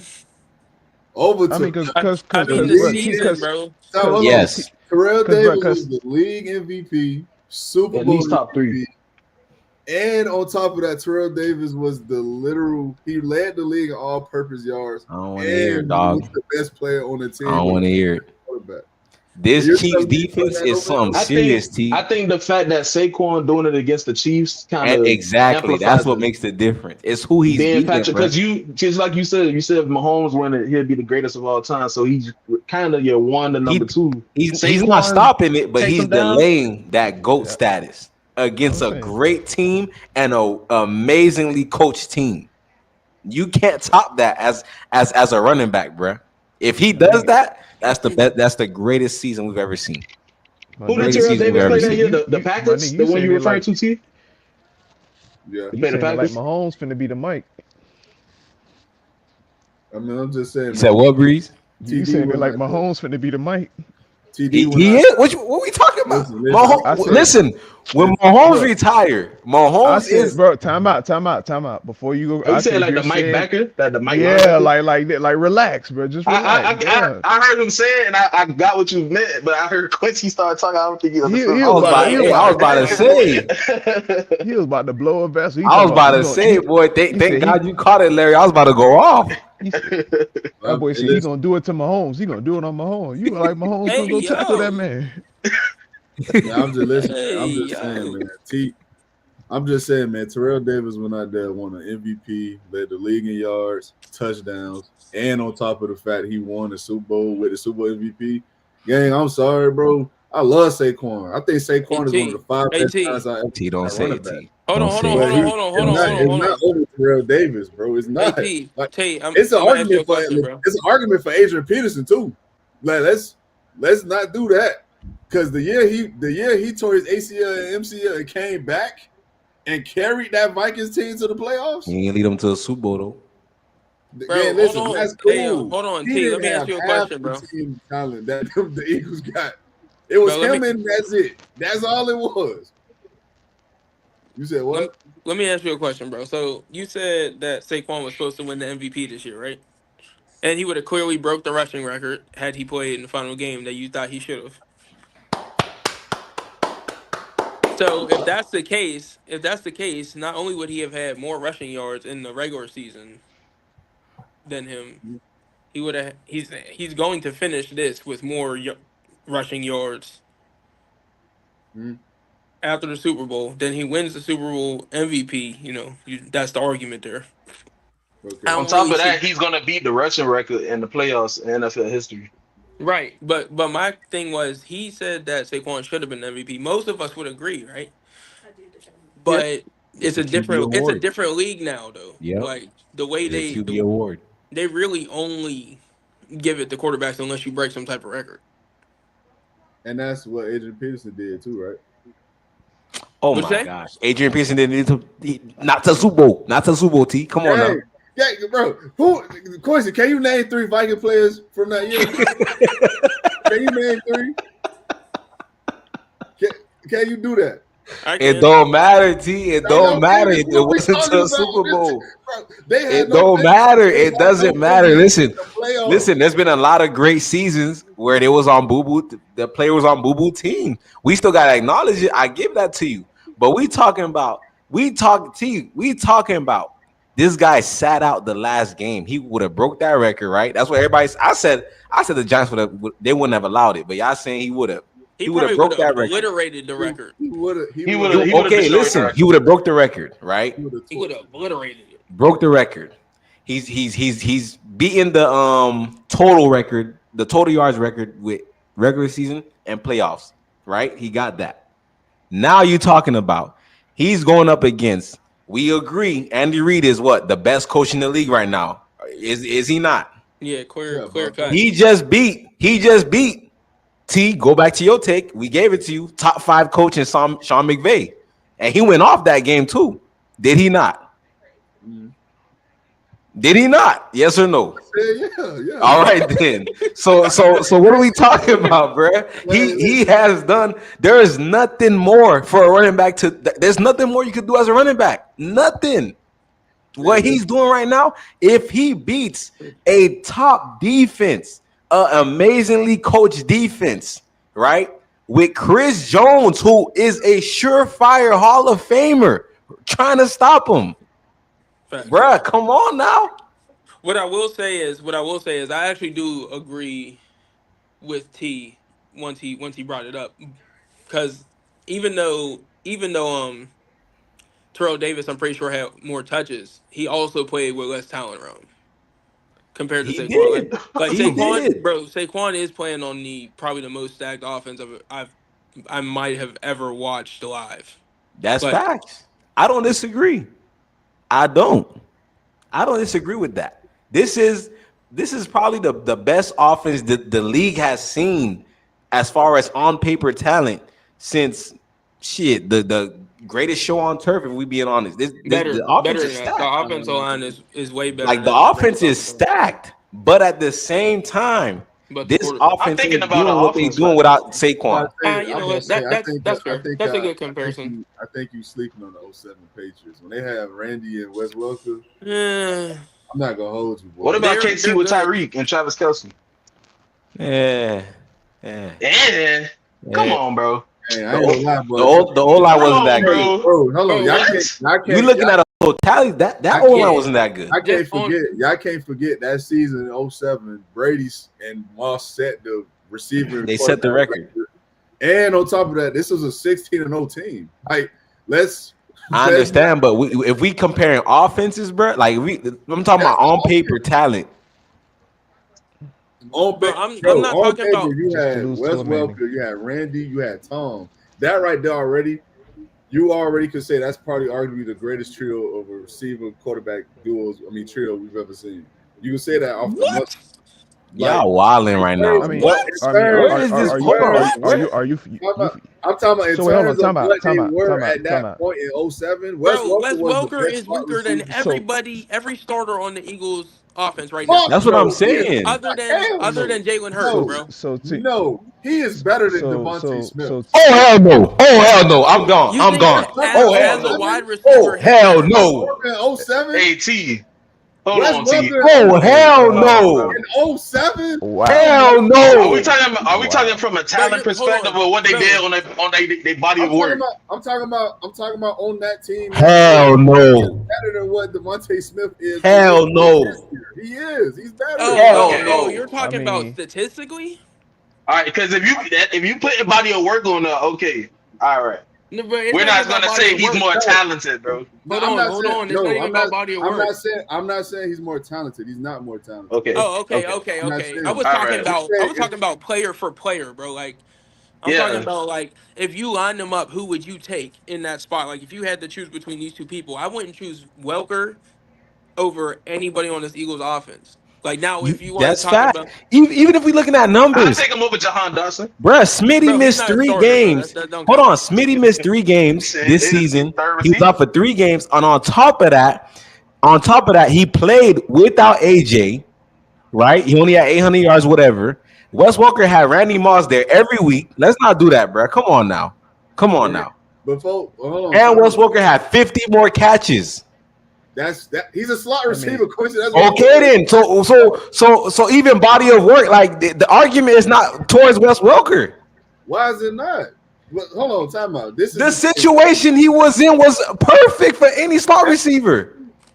Over. I mean, because the season, bro. Yes. Terrell Davis was the league MVP, Super Bowl top 3. And on top of that, Terrell Davis was he led the league in all-purpose yards. I don't want to hear it, dog. He was the best player on the team. I don't want to hear it. This Chiefs defense is something serious, T. I think the fact that Saquon doing it against the Chiefs kind of exactly that's what makes the difference. It's who he's beating, because just like you said, if Mahomes win it, he'll be the greatest of all time. So he's kind of your one and number two. He's not stopping it, but he's delaying that GOAT status against a great team and a amazingly coached team. You can't top that as a running back, bro. If he does that, that's the best. That's the greatest season we've ever seen. Who did Terrell Davis play that year? The Packers, the one you referring to, T? Yeah, he played the Packers. Like Mahomes finna be the Mike. I mean, I'm just saying. You said what, Breeze? You saying it like Mahomes finna be the Mike? He is. What we talking about? Listen, when Mahomes retired, Mahomes is bro. Time out. Before you go, I said like the Mike Backer, that the Mike. Yeah, like relax, bro. Just relax. I heard him say it, and I got what you meant, but I heard Quincy start talking. I don't think he understood. I was about to say. He was about to blow a vessel. I was about to say, boy. Thank God you caught it, Larry. I was about to go off. That boy said he's gonna do it to Mahomes. He's gonna do it on Mahomes. You like Mahomes gonna go tackle that man. Yeah, I'm just listening. I'm just saying, man. I'm just saying, man. Terrell Davis went out there, won an MVP, led the league in yards, touchdowns, and on top of the fact he won the Super Bowl with the Super Bowl MVP. Gang, I'm sorry, bro. I love Saquon. I think Saquon is one of the 5 best guys I ever. T, don't say it, T. Hold on. It's not over Terrell Davis, bro. It's not. It's an argument for Adrian Peterson too. Like let's not do that, because the year he tore his ACL and MCL and came back and carried that Vikings team to the plaffs. He ain't lead them to a Super Bowl though. Bro, man, listen, that's cool. Hold on, T. Let me ask you a question, bro. Talent that the Eagles got. It was him and that's it. That's all it was. You said what? Let me ask you a question, bro. So you said that Saquon was supposed to win the MVP this year, right? And he would have clearly broke the rushing record had he played in the final game that you thought he should have. So if that's the case, not only would he have had more rushing yards in the regular season than him, he's going to finish this with more rushing yards after the Super Bowl. Then he wins the Super Bowl MVP. That's the argument there. Okay. On top of that, he's gonna beat the rushing record in the playoffs in NFL history. Right, but my thing was, he said that Saquon should have been MVP. Most of us would agree, right? But it's a different league now, though. Yeah, like the way award. They really only give it to quarterbacks unless you break some type of record. And that's what Adrian Peterson did too, right? Oh my gosh, Adrian Peterson didn't not to Super Bowl. T, come on now. Yeah, bro. Quincy, can you name 3 Viking players from that year? Can you name 3? Can you do that? It don't matter, T. It don't matter. It wasn't to a Super Bowl. It don't matter. It doesn't matter. Listen. There's been a lot of great seasons where they was on boo-boo. The player was on boo-boo team. We still gotta acknowledge it. I give that to you. But we talking about. This guy sat out the last game. He would have broke that record, right? That's what everybody. I said the Giants they wouldn't have allowed it, but y'all saying he would have. He would have broke that record. Obliterated the record. He would have. Okay, listen. He would have broke the record, right? He would have obliterated it. Broke the record. He's beaten the total record, the total yards record with regular season and playoffs, right? He got that. Now you're talking about he's going up against We agree. Andy Reid is what? The best coach in the league right now. Is he not? Yeah, clear Yeah, bro. cut. He just beat T. Go back to your take. We gave it to you. Top 5 coach in Sean McVay. And he went off that game too. Did he not? Mhm. Did he not? Yes or no? Yeah. All right then. So what are we talking about, bruh? He has done. There is nothing more for a running back to. There's nothing more you could do as a running back. Nothing. What he's doing right now, if he beats a top defense, an amazingly coached defense, right, with Chris Jones, who is a surefire Hall of Famer, trying to stop him, Facts. bruh, come on now. What I will say is, I actually do agree with T once he brought it up, because even though Terrell Davis, I'm pretty sure, had more touches, he also played with less talent around him compared to He Saquon. did. Like He Saquon, did. bro, Saquon is playing on probably the most stacked offense I might have ever watched live. That's But facts. I don't disagree. I don't disagree with that. This is probably the best offense the league has seen as far as on paper talent since the greatest show on turf, if we being honest. The offense better is than that. stacked. The offensive line is way better. Like than the offense is stacked, but at the same time, But this offense thinking ain't about doing the what they offense doing right without Saquon. You know what? That's fair. That's a good comparison. I think you sleeping on the 07 Patriots. When they have Randy and Wes Welker, Yeah. I'm not gonna hold you, boy. What about They're KC with good. Tyreek and Travis Kelce? Yeah. Yeah. Come on, bro. Hey, I ain't gonna lie, bro. The O line wasn't that Bro. good. Bro, hold on. Bro, Y'all what? can't. You looking at a totality? That I O line can't- wasn't that good. I can't Just on- forget. Y'all can't forget that season in 07. Brady's and Moss set the receiver. They set the record. And on top of that, this was a 16-0 team. Like, I understand, but if we comparing offenses, bro, like I'm talking about on paper talent. On Bro, paper, I'm not talking about- you Just to had lose Wes to a Manning. Welker, you had Randy, you had Tom. That right there already, you already could say that's probably arguably the greatest trio of a receiver quarterback trio we've ever seen. You can say that off the muscle. Y'all wilding right now. I mean, What? Where is this Are you? I'm talking about in So wait, hold terms on, of what they were time at that out. point in 07. Bro, Wes was the Welker best is slot weaker than receiver. every starter on the Eagles offense right now. That's what I'm No, saying. Other than Jalen Hurts, No. bro. No, he is better than Devontae Smith. Oh hell no! Oh hell no! I'm gone. You I'm think gone. that Oh as hell a no! wide receiver? Oh hell no! In 07? Hey, T. Hold Wes on, T. Welker Oh hell no! in 07? Wow. Hell Are we no! talking from a talent Bro, hold perspective on. or what they Bro. did on their body I'm of work? talking about on that team. Hell no! Better than what Devontae Smith is. Hell no! He is. He's better. Hell okay. no! You're talking I about mean- statistically? All right, because if you put a body of work on okay, all right. No, but it's We're not even about gonna body say of he's work. more talented, bro. Hold on. It's not even about body of work. I'm not saying he's more talented. He's not more talented. Okay. Oh, okay. I'm not I saying- was All talking right. about player for player, bro. Like I'm Yeah. talking about like if you line them up, who would you take in that spot? Like if you had to choose between these two people, I wouldn't choose Welker over anybody on this Eagles offense. Like now, if you want That's to talk fact. about, Even if we looking at I'll numbers, take him over Jahan Dawson. bruh, Smitty Bro, he's missed not a 3 starter, bro. games. That don't Hold count. on, Smitty missed 3 games Shit, this he's season. third He was out receiver. for 3 games, and on top of that, he played without AJ. Right? He only had 800 yards, whatever. Wes Welker had Randy Moss there every week. Let's not do that, bruh. Come on now. Hold on. And Wes Welker had 50 more catches. He's a slot receiver. Quincy. That's Okay, then. So even body of work, like the argument is not towards Wes Welker. Why is it not? But hold on, time out. This is The situation he was in was perfect for any slot receiver.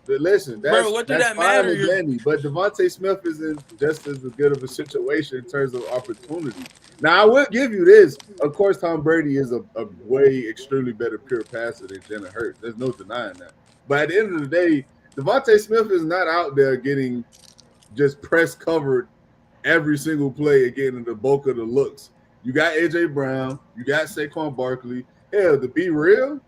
Listen, Bro, what did that matter? fine and dandy, but Devontae Smith is in just as good of a situation in terms of opportunity. Now, I will give you this. Of course, Tom Brady is a way extremely better pure passer than Jalen Hurts. There's no denying that. But at the end of the day, Devontae Smith is not out there getting just press covered every single play and getting the bulk of the looks. You got AJ Brown, you got Saquon Barkley. Hell, to be real,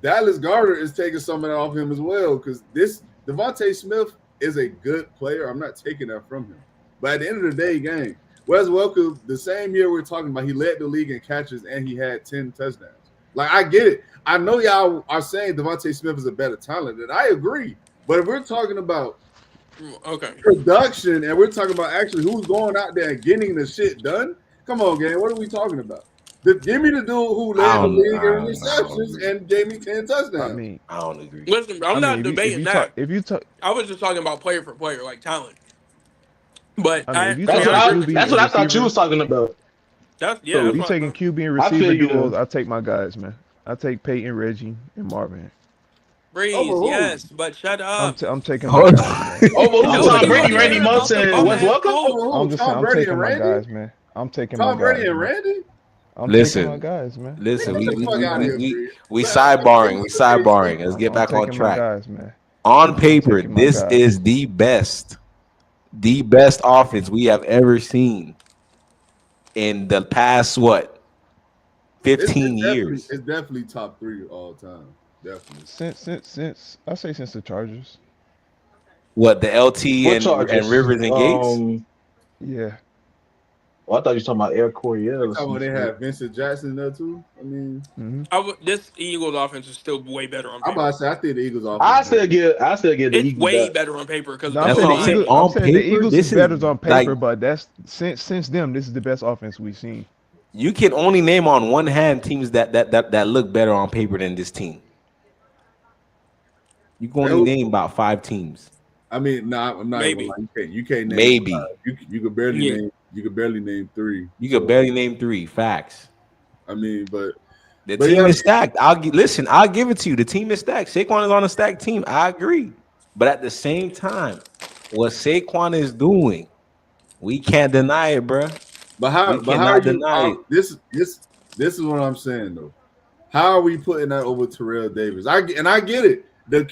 Dallas Goedert is taking some of that off him as well because this Devontae Smith is a good player. I'm not taking that from him. But at the end of the day, gang, Wes Welker, the same year we're talking about, he led the league in catches and he had 10 touchdowns. Like, I get it. I know y'all are saying Devontae Smith is a better talent, and I agree. But if we're talking about production and we're talking about actually who's going out there and getting the shit done, come on, gang, what are we talking about? Give me the dude who led the league in receptions and gave me 10 touchdowns. I don't agree. Listen, I'm not debating that. I was just talking about player for player, like talent. But that's what I thought you was talking about. If you taking QB and receiver duos, I take my guys, man. I take Peyton, Reggie, and Marvin. Breeze, yes, but shut up. I'm taking my guys, man. Tom Brady, Randy Moss, and Wes Welker. I'm taking my guys, man. I'm taking my guys. Tom Brady and Randy. I'm taking my guys, man. Listen, we sidebarring. Let's get back on track. Guys, man. On paper, this is the best offense we have ever seen in the past 15 years. It's definitely top 3 all time. Definitely. Since I say since the Chargers. What, the LT and Rivers and Gates? Yeah. Well, I thought you were talking about Air Coryell. They had Vincent Jackson there too. I mean, this Eagles offense is still way better on paper. I'm about to say, I think the Eagles offense. I still get the it's Eagles way better on paper because I'm saying the Eagles is better on paper, but that's since them, this is the best offense we've seen. You can only name on one hand teams that look better on paper than this team. You can only name about 5 teams. I mean, I'm not. Maybe you can't name. Maybe you could barely name. You could barely name 3. You could barely name 3. Facts. I mean, but the team is stacked. I'll give it to you. The team is stacked. Saquon is on a stacked team. I agree. But at the same time, what Saquon is doing, we can't deny it, bro. But how are you deny it? This is what I'm saying though. How are we putting that over Terrell Davis? I get it. The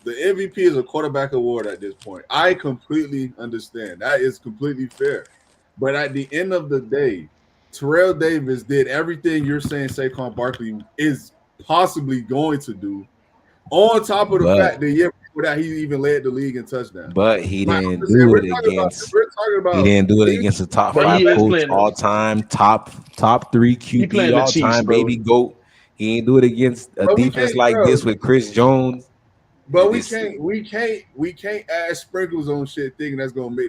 MVP is a quarterback award at this point. I completely understand. That is completely fair. But at the end of the day, Terrell Davis did everything you're saying Saquon Barkley is possibly going to do, on top of the fact that before that he even led the league in touchdowns. But he didn't do it against. He didn't do it against the top 5 coach all time, top 3 QB all time, baby GOAT. He ain't do it against a defense like this with Chris Jones. But we can't add sprinkles on shit thinking that's gonna make.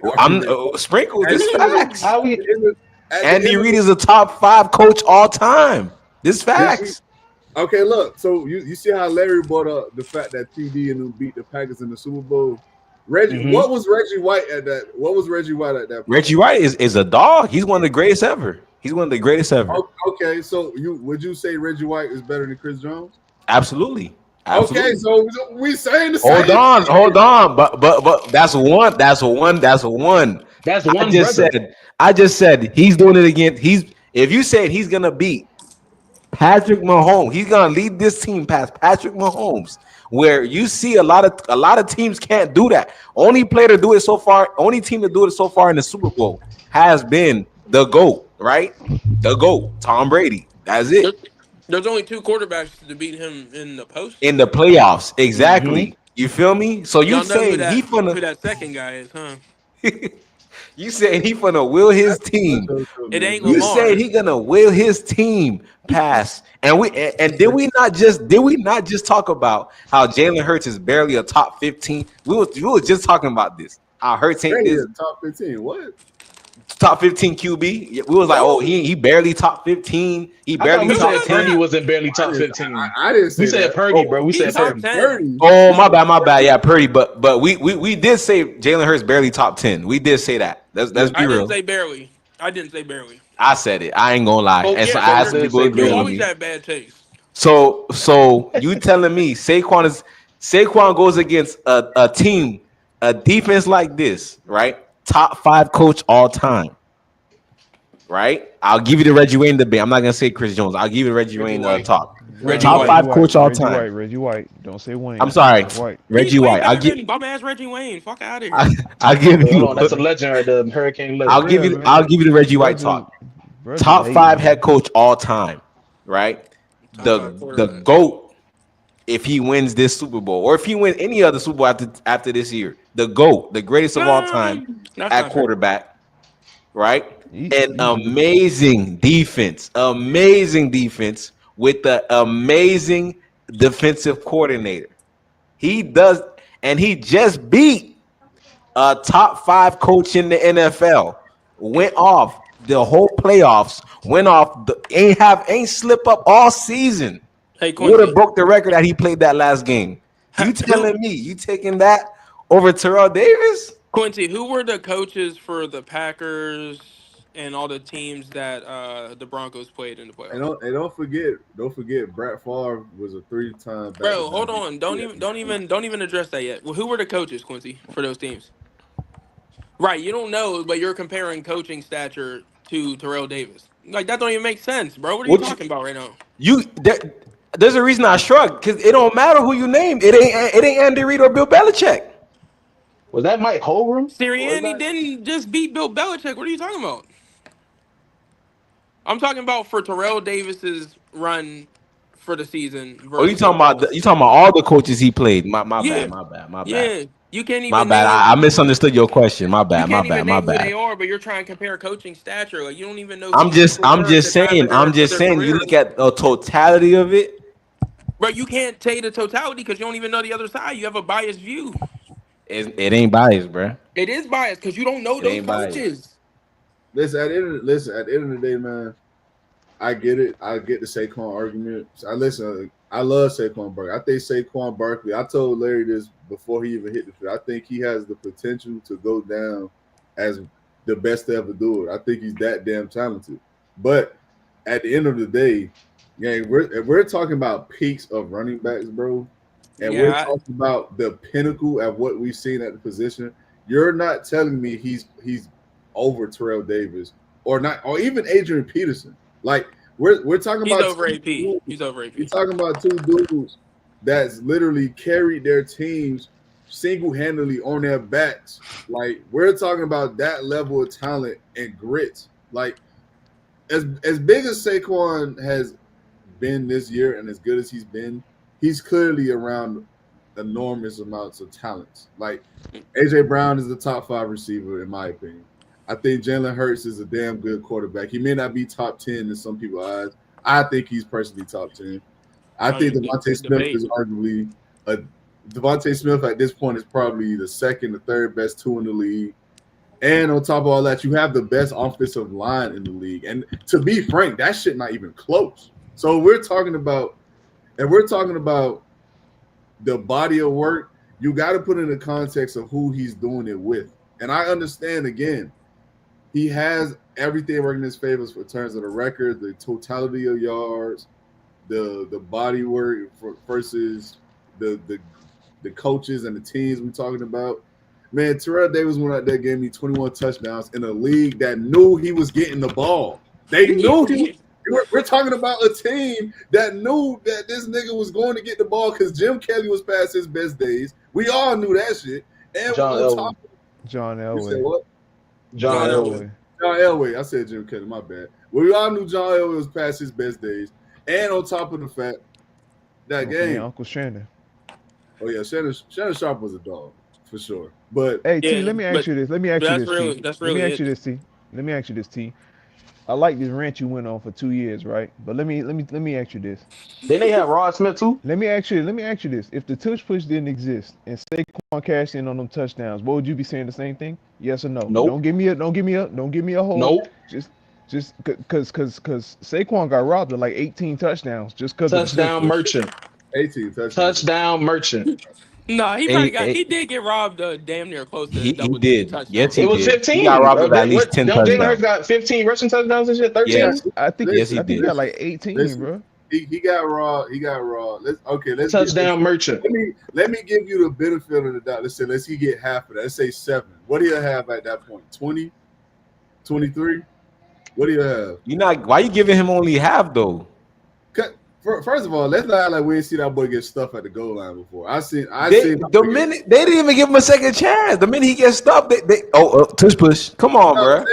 Sprinkles. This facts. Andy Reid is a top 5 coach all time. This facts. Okay, look. So you see how Larry brought up the fact that TD and them beat the Packers in the Super Bowl. Reggie, what was Reggie White at that? What was Reggie White at that point? Reggie White is a dog. He's one of the greatest ever. He's one of the greatest ever. Okay, so would you say Reggie White is better than Chris Jones? Absolutely. Okay, so we saying the same. Hold on. But that's one. I just said he's doing it again. If you said he's gonna beat Patrick Mahomes, he's gonna lead this team past Patrick Mahomes. Where you see a lot of teams can't do that. Only team to do it so far in the Super Bowl has been the GOAT, right? The GOAT, Tom Brady. That's it. There's only 2 quarterbacks to beat him in the post. In the playoffs, exactly. Mm-hmm. You feel me? So you saying who that second guy is, huh? You saying he finna will his team? It ain't you Lamar. saying he gonna will his team pass? And did we not just talk about how Jalen Hurts is barely a top 15? We was just talking about this. How Hurts ain't this top 15. What? Top 15 QB. We was like, oh, he barely top 15. He barely top 10. Purdy wasn't barely top 15. I didn't say we said Purdy, bro. We said Purdy. Oh, my bad. Yeah, Purdy. But we did say Jalen Hurts barely top 10. We did say that. Let's be real. I didn't say barely. I said it. I ain't gonna lie. And so I asked people to agree with me. You always have bad taste. So you telling me Saquon goes against a team, a defense like this, right? Top 5 coach all time, right? I'll give you the Reggie Wayne debate. I'm not gonna say Chris Jones. I'll give you the Reggie Wayne talk. Top 5 coach all time. Reggie White. Don't say Wayne. I'm sorry, Reggie White. I'll give bum ass Reggie Wayne. Fuck out of here. I'll give you. That's a legend, right? The Hurricane legend. I'll give you the Reggie White talk. Top 5 head coach all time, right? The GOAT if he wins this Super Bowl or if he wins any other Super Bowl after this year. The GOAT, the greatest of all time That's at not fair. quarterback, right? An Easily. amazing defense with the amazing defensive coordinator. He does, and he just beat a top 5 coach in the NFL. Went off the whole playoffs. Went off. Ain't slip up all season. Hey, Would Quincy. have broke the record that he played that last game. You telling me you taking that over Terrell Davis? Quincy, who were the coaches for the Packers and all the teams that the Broncos played in the playoffs? And don't forget, Brett Favre was a 3-time. Bro, hold on. Don't even address that yet. Well, who were the coaches, Quincy, for those teams? Right, you don't know, but you're comparing coaching stature to Terrell Davis. Like that don't even make sense, bro. What are you talking about right now? There's a reason I shrug because it don't matter who you name. It ain't Andy Reid or Bill Belichick. Was that Mike Holmgren? Sirianni didn't just beat Bill Belichick. What are you talking about? I'm talking about for Terrell Davis's run for the season. Oh, you talking about all the coaches he played? My Yeah. bad. Yeah, you can't even. My bad. I misunderstood your question. My bad. You can't even name who they are, but you're trying to compare coaching stature. Like you don't even know. Who I'm just saying. career. You look at the totality of it. Bro, you can't say the totality because you don't even know the other side. You have a biased view. It ain't biased, bro. It is biased because you don't know those coaches. Listen, at the end of the day, man, I get it. I get the Saquon argument. I love Saquon Barkley. I think Saquon Barkley, I told Larry this before he even hit the field. I think he has the potential to go down as the best to ever do it. I think he's that damn talented. But at the end of the day, if we're talking about peaks of running backs, bro, and we're talking about the pinnacle of what we've seen at the position, you're not telling me he's over Terrell Davis or not, or even Adrian Peterson. Like we're talking about over AP. He's over AP. We're talking about two dudes that's literally carried their teams single-handedly on their backs. Like we're talking about that level of talent and grit. Like as big as Saquon has been this year and as good as he's been, he's clearly around enormous amounts of talents. Like AJ Brown is the top 5 receiver in my opinion. I think Jalen Hurts is a damn good quarterback. He may not be top 10 in some people's eyes. I think he's personally top 10. I think Devontae Smith is arguably Devontae Smith at this point is probably the second or third best 2 in the league. And on top of all that, you have the best offensive line in the league. And to be frank, that shit not even close. So we're talking about the body of work, you got to put in the context of who he's doing it with. And I understand, again, he has everything working in his favor in terms of the record, the totality of yards, the body work versus the coaches and the teams we're talking about. Man, Terrell Davis went out there, gave me 21 touchdowns in a league that knew he was getting the ball. They knew we're talking about a team that knew that this nigga was going to get the ball because Jim Kelly was past his best days. We all knew that shit. And John Elway. You said what? John Elway. John Elway. I said Jim Kelly. My bad. Well, we all knew John Elway was past his best days. And on top of the fact that game, Uncle Shannon. Oh yeah, Shannon Sharp was a dog for sure. But hey, T, let me ask you this. Let me ask you this, T. I like this rant you went on for 2 years, right? But let me ask you this. Then they have Rod Smith too. Let me ask you this. If the tush push didn't exist and Saquon cashed in on them touchdowns, what would you be saying the same thing? Yes or no? Nope. Don't give me a hold. Nope. Just because Saquon got robbed of like 18 touchdowns just because touchdown merchant. 18 touchdowns. Touchdown merchant. No, he did get robbed damn near close to he double did. touchdowns. Yes, it was 15. He got robbed of at least 10 touchdowns. Jalen Hurts got 15 rushing touchdowns and shit. 13. Yes. I think he got like 18, Listen, bro. He got raw. Let's touchdown merchant. Let me give you the benefit of the doubt. Let's he get half of that. Let's say 7. What do you have at that point? 20, 23? What do you have? Why you giving him only half though? First of all, let's not act like we didn't see that boy get stuffed at the goal line before. I seen The minute they didn't even give him a second chance. The minute he gets stopped, they tush push. Come on, bro.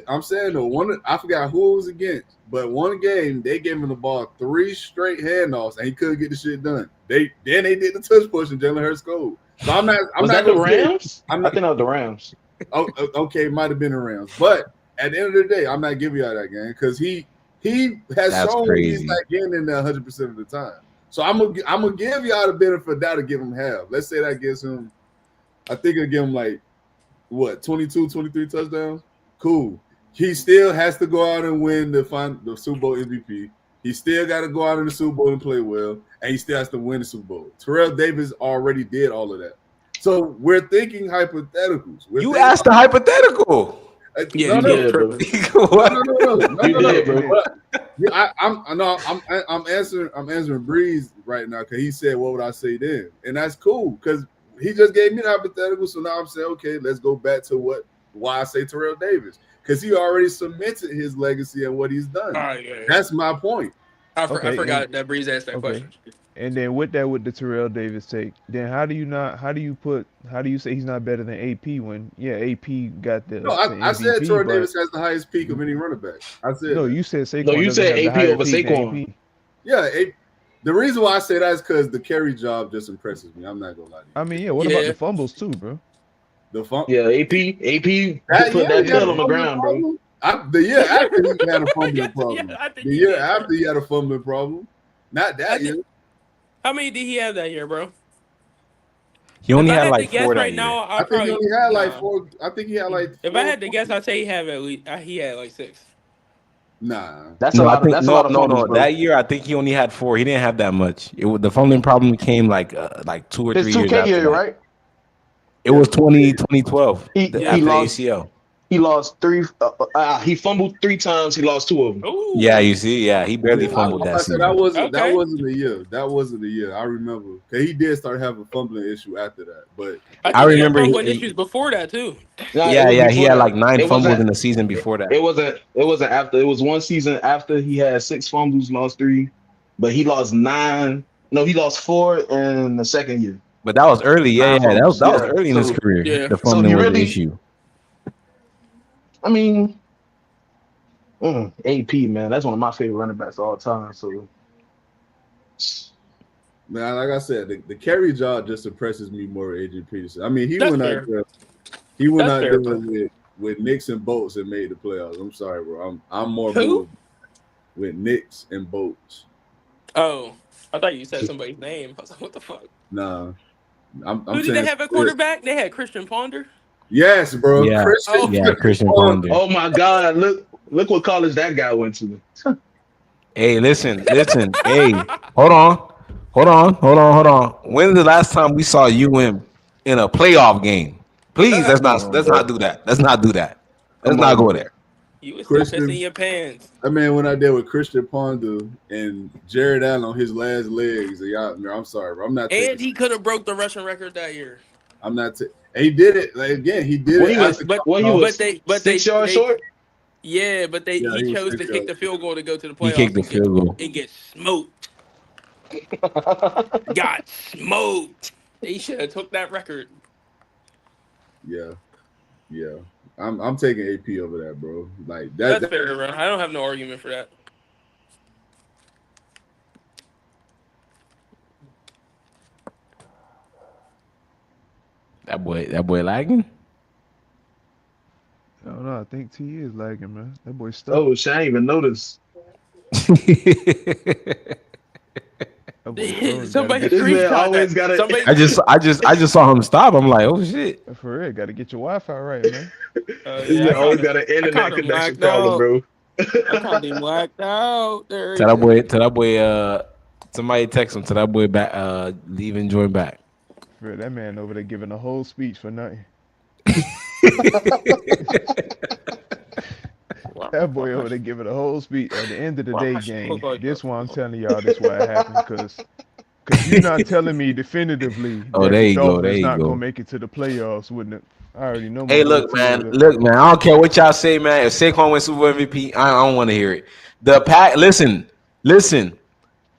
I'm saying though, I forgot who it was against, but one game they gave him the ball 3 straight handoffs and he couldn't get the shit done. They did the tush push and Jalen Hurts scored. So I'm not. Was not that the Rams? I think that was the Rams. Oh, okay, it might have been the Rams, but at the end of the day, I'm not giving y'all that game because he has shown he's not getting in there 100% of the time. So I'm gonna give y'all the benefit of that to give him half. Let's say that gives him, I think it'll give him like what 22, 23 touchdowns. Cool. He still has to go out and win the Super Bowl MVP. He still got to go out in the Super Bowl and play well, and he still has to win the Super Bowl. Terrell Davis already did all of that. So we're thinking hypotheticals. You asked the hypothetical. Yeah, no. I'm answering Breeze right now because he said, "What would I say then?" And that's cool because he just gave me the hypothetical. So now I'm saying, okay, let's go back to why I say Terrell Davis because he already cemented his legacy and what he's done. That's my point. I forgot that Breeze asked that question. And then with the Terrell Davis take, then how do you say he's not better than AP when AP got the I MVP, said Terrell Davis has the highest peak of any running back. I said no, you said Saquon. No, you said AP over Saquon. Yeah, the reason why I say that is because the carry job just impresses me. I'm not gonna lie to you. I mean, what about the fumbles too, bro? AP put that tail on the ground, bro. The year after he had a fumbling problem. The year after he had a fumbling problem. Not that year. How many did he have that year, bro? He only had like 4 that right year. Now, I think he only had like 4. I think he had like. If I had to guess, I'd say he had like 6. Nah, that's a lot. That's a lot of no. That year, I think he only had 4. He didn't have that much. The fumbling problem came like 2 or 3 years after. 2K year, right? It was 2012. He lost ACL. He lost 3. He fumbled 3 times. He lost 2 of them. Ooh. Yeah, you see, he barely fumbled that season. That wasn't the year. That wasn't the year. I remember because he did start having a fumbling issue after that. But I remember fumbling issues before that too. Yeah, he had like 9 fumbles in the season before that. It wasn't after. It was one season after he had 6 fumbles, lost 3, but he lost 9. No, he lost 4 in the second year. But that was early. Yeah, that was early in his career. Yeah. The fumbling was the issue. I mean, AP, man, that's one of my favorite running backs of all time. So, man, like I said, the carry job just impresses me more with Adrian Peterson. I mean, he went out there with Knicks and Bolts and made the playoffs. I'm sorry, bro. I'm more moved with Knicks and Bolts. Oh, I thought you said somebody's name. I was like, what the fuck? Nah. Who did they have at quarterback? They had Christian Ponder. Yes, bro. Yeah, Christian Ponder. Oh my God! Look what college that guy went to. Hey, listen. Hey, hold on. When's the last time we saw you in a playoff game? Please, let's not do that. Let's not go there. You was still pissing your pants. I mean, when I did with Christian Ponder and Jared Allen on his last legs, I'm sorry, bro. I'm not. And he could have broke the rushing record that year. I'm not. He did it again. He did it. But 6 yards short. Yeah, but he chose to kick the field goal to go to the playoffs. He kicked the field goal and get smoked. Got smoked. They should have took that record. Yeah. I'm taking AP over that, bro. Like that's fair, bro. I don't have no argument for that. That boy lagging? I don't know. I think T is lagging, man. That boy stuck. Oh, shit, I didn't even notice. Somebody always got it. I just saw him stop. I'm like, oh shit. For real, got to get your Wi-Fi right, man. Always got an internet connection problem, bro. I caught him blacked out. Tell that boy. Somebody text him. Tell that boy back. Leave and join back. For real, that man over there giving a whole speech for nothing. That boy over there giving a whole speech at the end of the day game. This one I'm telling y'all this why it happened because you're not telling me definitively that the Dolphins not gonna make it to the playoffs, wouldn't it? I already know. Hey, look, man. I don't care what y'all say, man. If Saquon wins Super Bowl MVP, I don't want to hear it. The Pack, listen.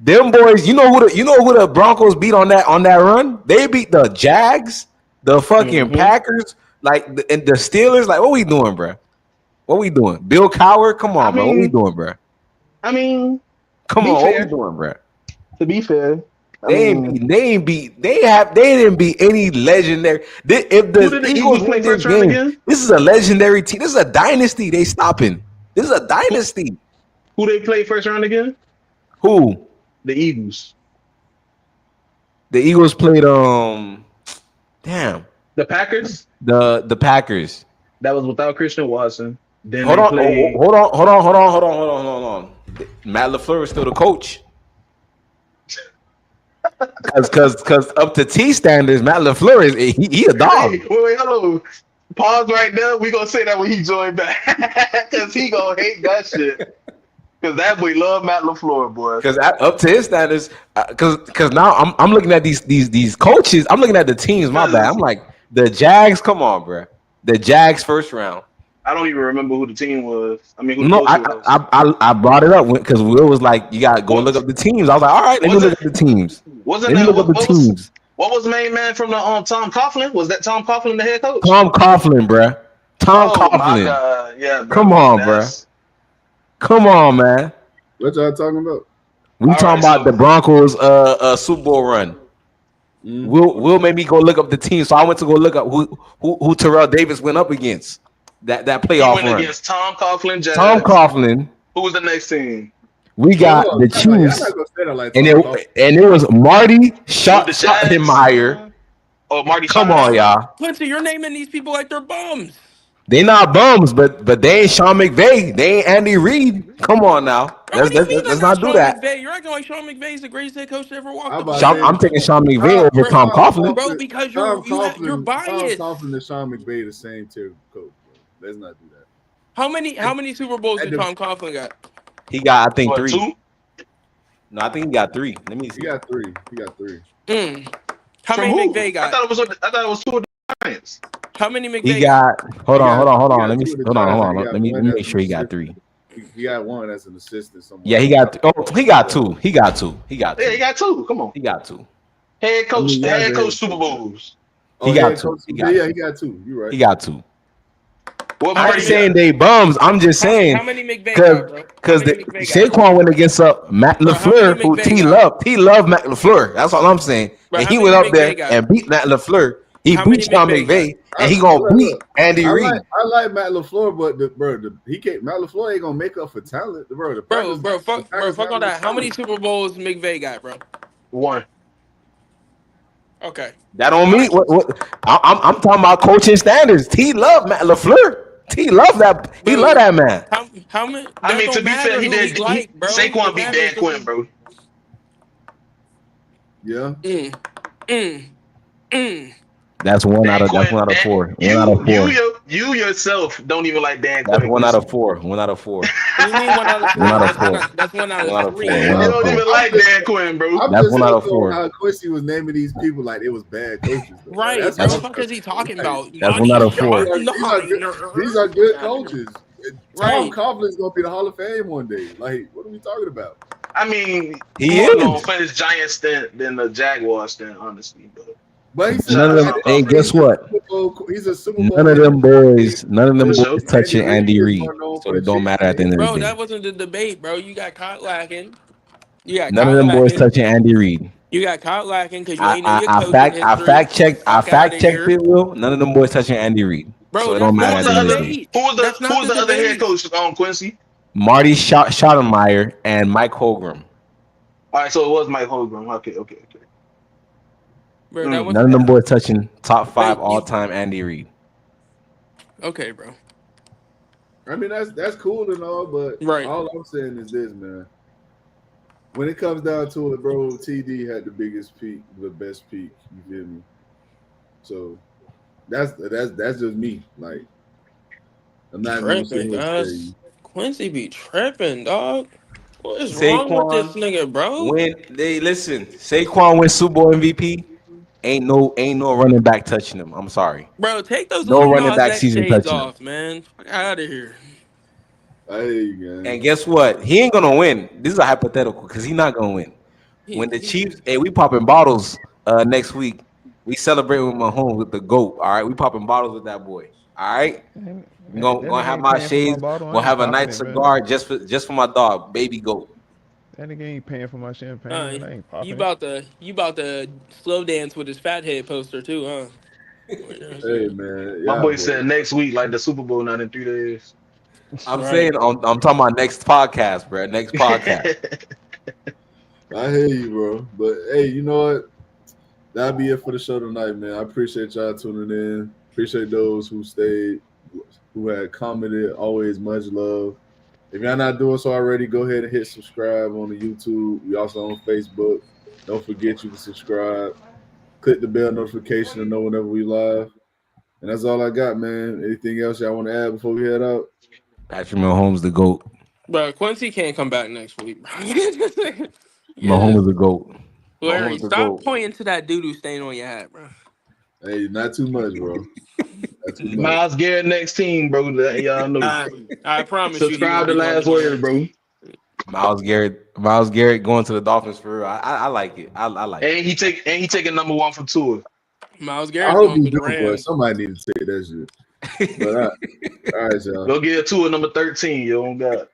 Them boys, you know who the Broncos beat on that run? They beat the Jags, the fucking Packers, and the Steelers. Like, what we doing, bro? What we doing? Bill Cowher, come on, bro. What we doing, bro? I mean, Come be on, fair. what we doing, bro? To be fair, They didn't beat any legendary. If Who the did the Eagles Eagles play win this first round game, again? this is a legendary team. This is a dynasty. They stopping. This is a dynasty. Who they play first round again? Who? The Eagles. The Eagles played damn. The Packers. The Packers. That was without Christian Watson. Then Hold they on. played. Hold on. Matt LaFleur is still the coach. Cause up to T standards, Matt LaFleur is he a dog. Wait, hello. Pause right there. We gonna say that when he join back, cause he gonna hate that shit. Cause that boy love Matt LaFleur, boy. Because up to his standards, because now I'm looking at these coaches. I'm looking at the teams. My bad. I'm like the Jags. Come on, bro. The Jags first round. I don't even remember who the team was. I mean, who the No, coach was. I brought it up because Will was like, you got to go look up the teams. I was like, all right, let me look up the teams. Wasn't Let me that look up the teams. what was the main man from the Tom Coughlin? Was that Tom Coughlin the head coach? Tom Coughlin, bro. Tom Oh my Coughlin. God. Yeah, bro. Come on, That's- Come on, man. What y'all talking about? We All talking right, about the Broncos Super Bowl run. Will made me go look up the team, so I went to go look up who Terrell Davis went up against that He playoff went run. against Tom Coughlin. Jags. Tom Coughlin. Who was the next team? We got the Chiefs, and it was Marty Schottenheimer. Oh, Marty. Come on, y'all. Quincy, you're naming these people like they're bums. They not bums, but they ain't Sean McVay. They ain't Andy Reid. Come on now. Bro, what do you mean Let's they're not do Sean that. McVay? You're acting like Sean McVay is the greatest head coach to ever walk the about planet. I'm taking Sean McVay over Tom Coughlin. Bro, because you're biased. Tom Coughlin and Sean McVay the same tier coach. Bro. Let's not do that. How many Super Bowls did Tom Coughlin got? He got, I think, What, 3. 2? No, I think he got 3. Let me see. He got three. How From many who? McVay I got? thought it was 2 of the Giants. How many McVay He got. Hold on. Let me. two of the Hold on. Giants. Let me One make sure he got assistant. 3. He got one as an assistant somewhere. Yeah, he got. He got 2. He got 2. Yeah, he got 2. Come on. He got 2. Head coach head coach. Super Bowls. He got 2. He got 2. You're right. He got 2. What I Marty ain't saying got? they bums. I'm just saying How many McVay got, bro? because How many McVay got? Saquon went against Matt Bro, how LaFleur, many who McVay T got? loved. He loved Matt LaFleur. That's all I'm saying. Bro, And how he many went up McVay there got? and beat Matt LaFleur. He How beat many Sean McVay McVay, got? and he gonna beat Andy Reid. I like Matt LaFleur, but Matt LaFleur ain't gonna make up for talent, bro. Fuck all that. How many Super Bowls McVay got, bro? 1. Okay. That don't mean what I'm talking about coaching standards. He loved Matt LaFleur. He loved that. He Bro, loved that man. How many? I mean, to be fair, he did. Bro. Saquon beat Dan Quinn, bro. Yeah. That's one out of 4. One out of 4. You yourself don't even like Dan That's Quinn. 1 out of 4. 1 out of 4. What do you mean 1 out of 4? 1 out of 4. That's 1 out One out of of 3. four. You One out of don't 4. even like Dan Quinn, bro. I'm That's just 1 out of saying, 4. How Quincy was naming these people like it was bad coaches. Though. Right. That's What the all. fuck is he talking about? That's 1 out of 4. These are good coaches. Right. Tom Coughlin's gonna be the Hall of Fame one day. Like, what are we talking about? I mean, He more is. known for his Giant stint than the Jaguars stint, honestly. But he's None of them. And guess what? He's a Super Bowl. None of them boys sure. touching Andy Reid, so it don't matter at the end of Bro, the that day. wasn't the debate, bro. You got caught lacking. None of them boys touching Andy Reid. You got caught lacking because you ain't know your I coaching fact checked. I Fuck outta fact checked here. it, Will. None of them boys touching Andy Reid. Bro, So it that's don't not matter the at the end of the day. debate. Who was That's not the other head debate. coach on Quincy? Marty Schottenheimer and Mike Holmgren. All right, so it was Mike Holmgren. Okay. Bro, that was None of them boys touching top 5 Wait, all-time Andy Reid. okay, bro. I mean, that's cool and all, but Right. all I'm saying is this, man. When it comes down to it, bro, TD had the biggest peak, the best peak. You feel me? So that's just me. Like, I'm not gonna sit Tripping, here and guys. say- Quincy be tripping, dog. What is Saquon, wrong with this nigga, bro? When they listen, Saquon wins Super Bowl MVP. Ain't no running back touching him. I'm sorry. Bro, take those No Lil running Nas back X season shades touching him. off, man. Fuck out of here. I hear you, guys. And guess what? He ain't gonna win. This is a hypothetical because he's not gonna win. when the Chiefs, hey, we popping bottles next week. We celebrating with Mahomes with the GOAT. All right, we popping bottles with that boy. All right, Man, I'm that gonna nigga have ain't my paying for my shades. bottle. I Gonna ain't have a popping nice it, man. cigar just for my dog, baby GOAT. That nigga ain't paying for my champagne, Uh, man. I ain't you popping it. about to slow dance with his fat head poster too, huh? Hey man, My y'all boy boy. said next week, like the Super Bowl, not in 3 days. I'm Right. saying I'm talking about next podcast, bro. Next podcast. I hear you, bro. But hey, you know what? That'll be it for the show tonight, man. I appreciate y'all tuning in. Appreciate those who stayed, who had commented. Always much love. If y'all not doing so already, go ahead and hit subscribe on the YouTube. We also on Facebook. Don't forget you can subscribe. Click the bell notification to know whenever we live. And that's all I got, man. Anything else y'all want to add before we head out? Patrick Mahomes, the GOAT. Bro, Quincy can't come back next week, bro. Yeah. Mahomes, the GOAT. Larry, Mahomes, the stop GOAT. pointing to that doo-doo stain on your hat, bro. Hey, not too much, bro. Not too much. Miles Garrett next team, bro. Let y'all know. I promise you he Subscribe won't to be going to Last no Word, Rams. bro. Miles Garrett going to the Dolphins for real. I like it. I like it. And he taking number 1 from Tua. Miles I Garrett's hope going you to the do, but Rams. somebody need to take that shit. But all right, y'all. Go get Tua number 13, yo. On God.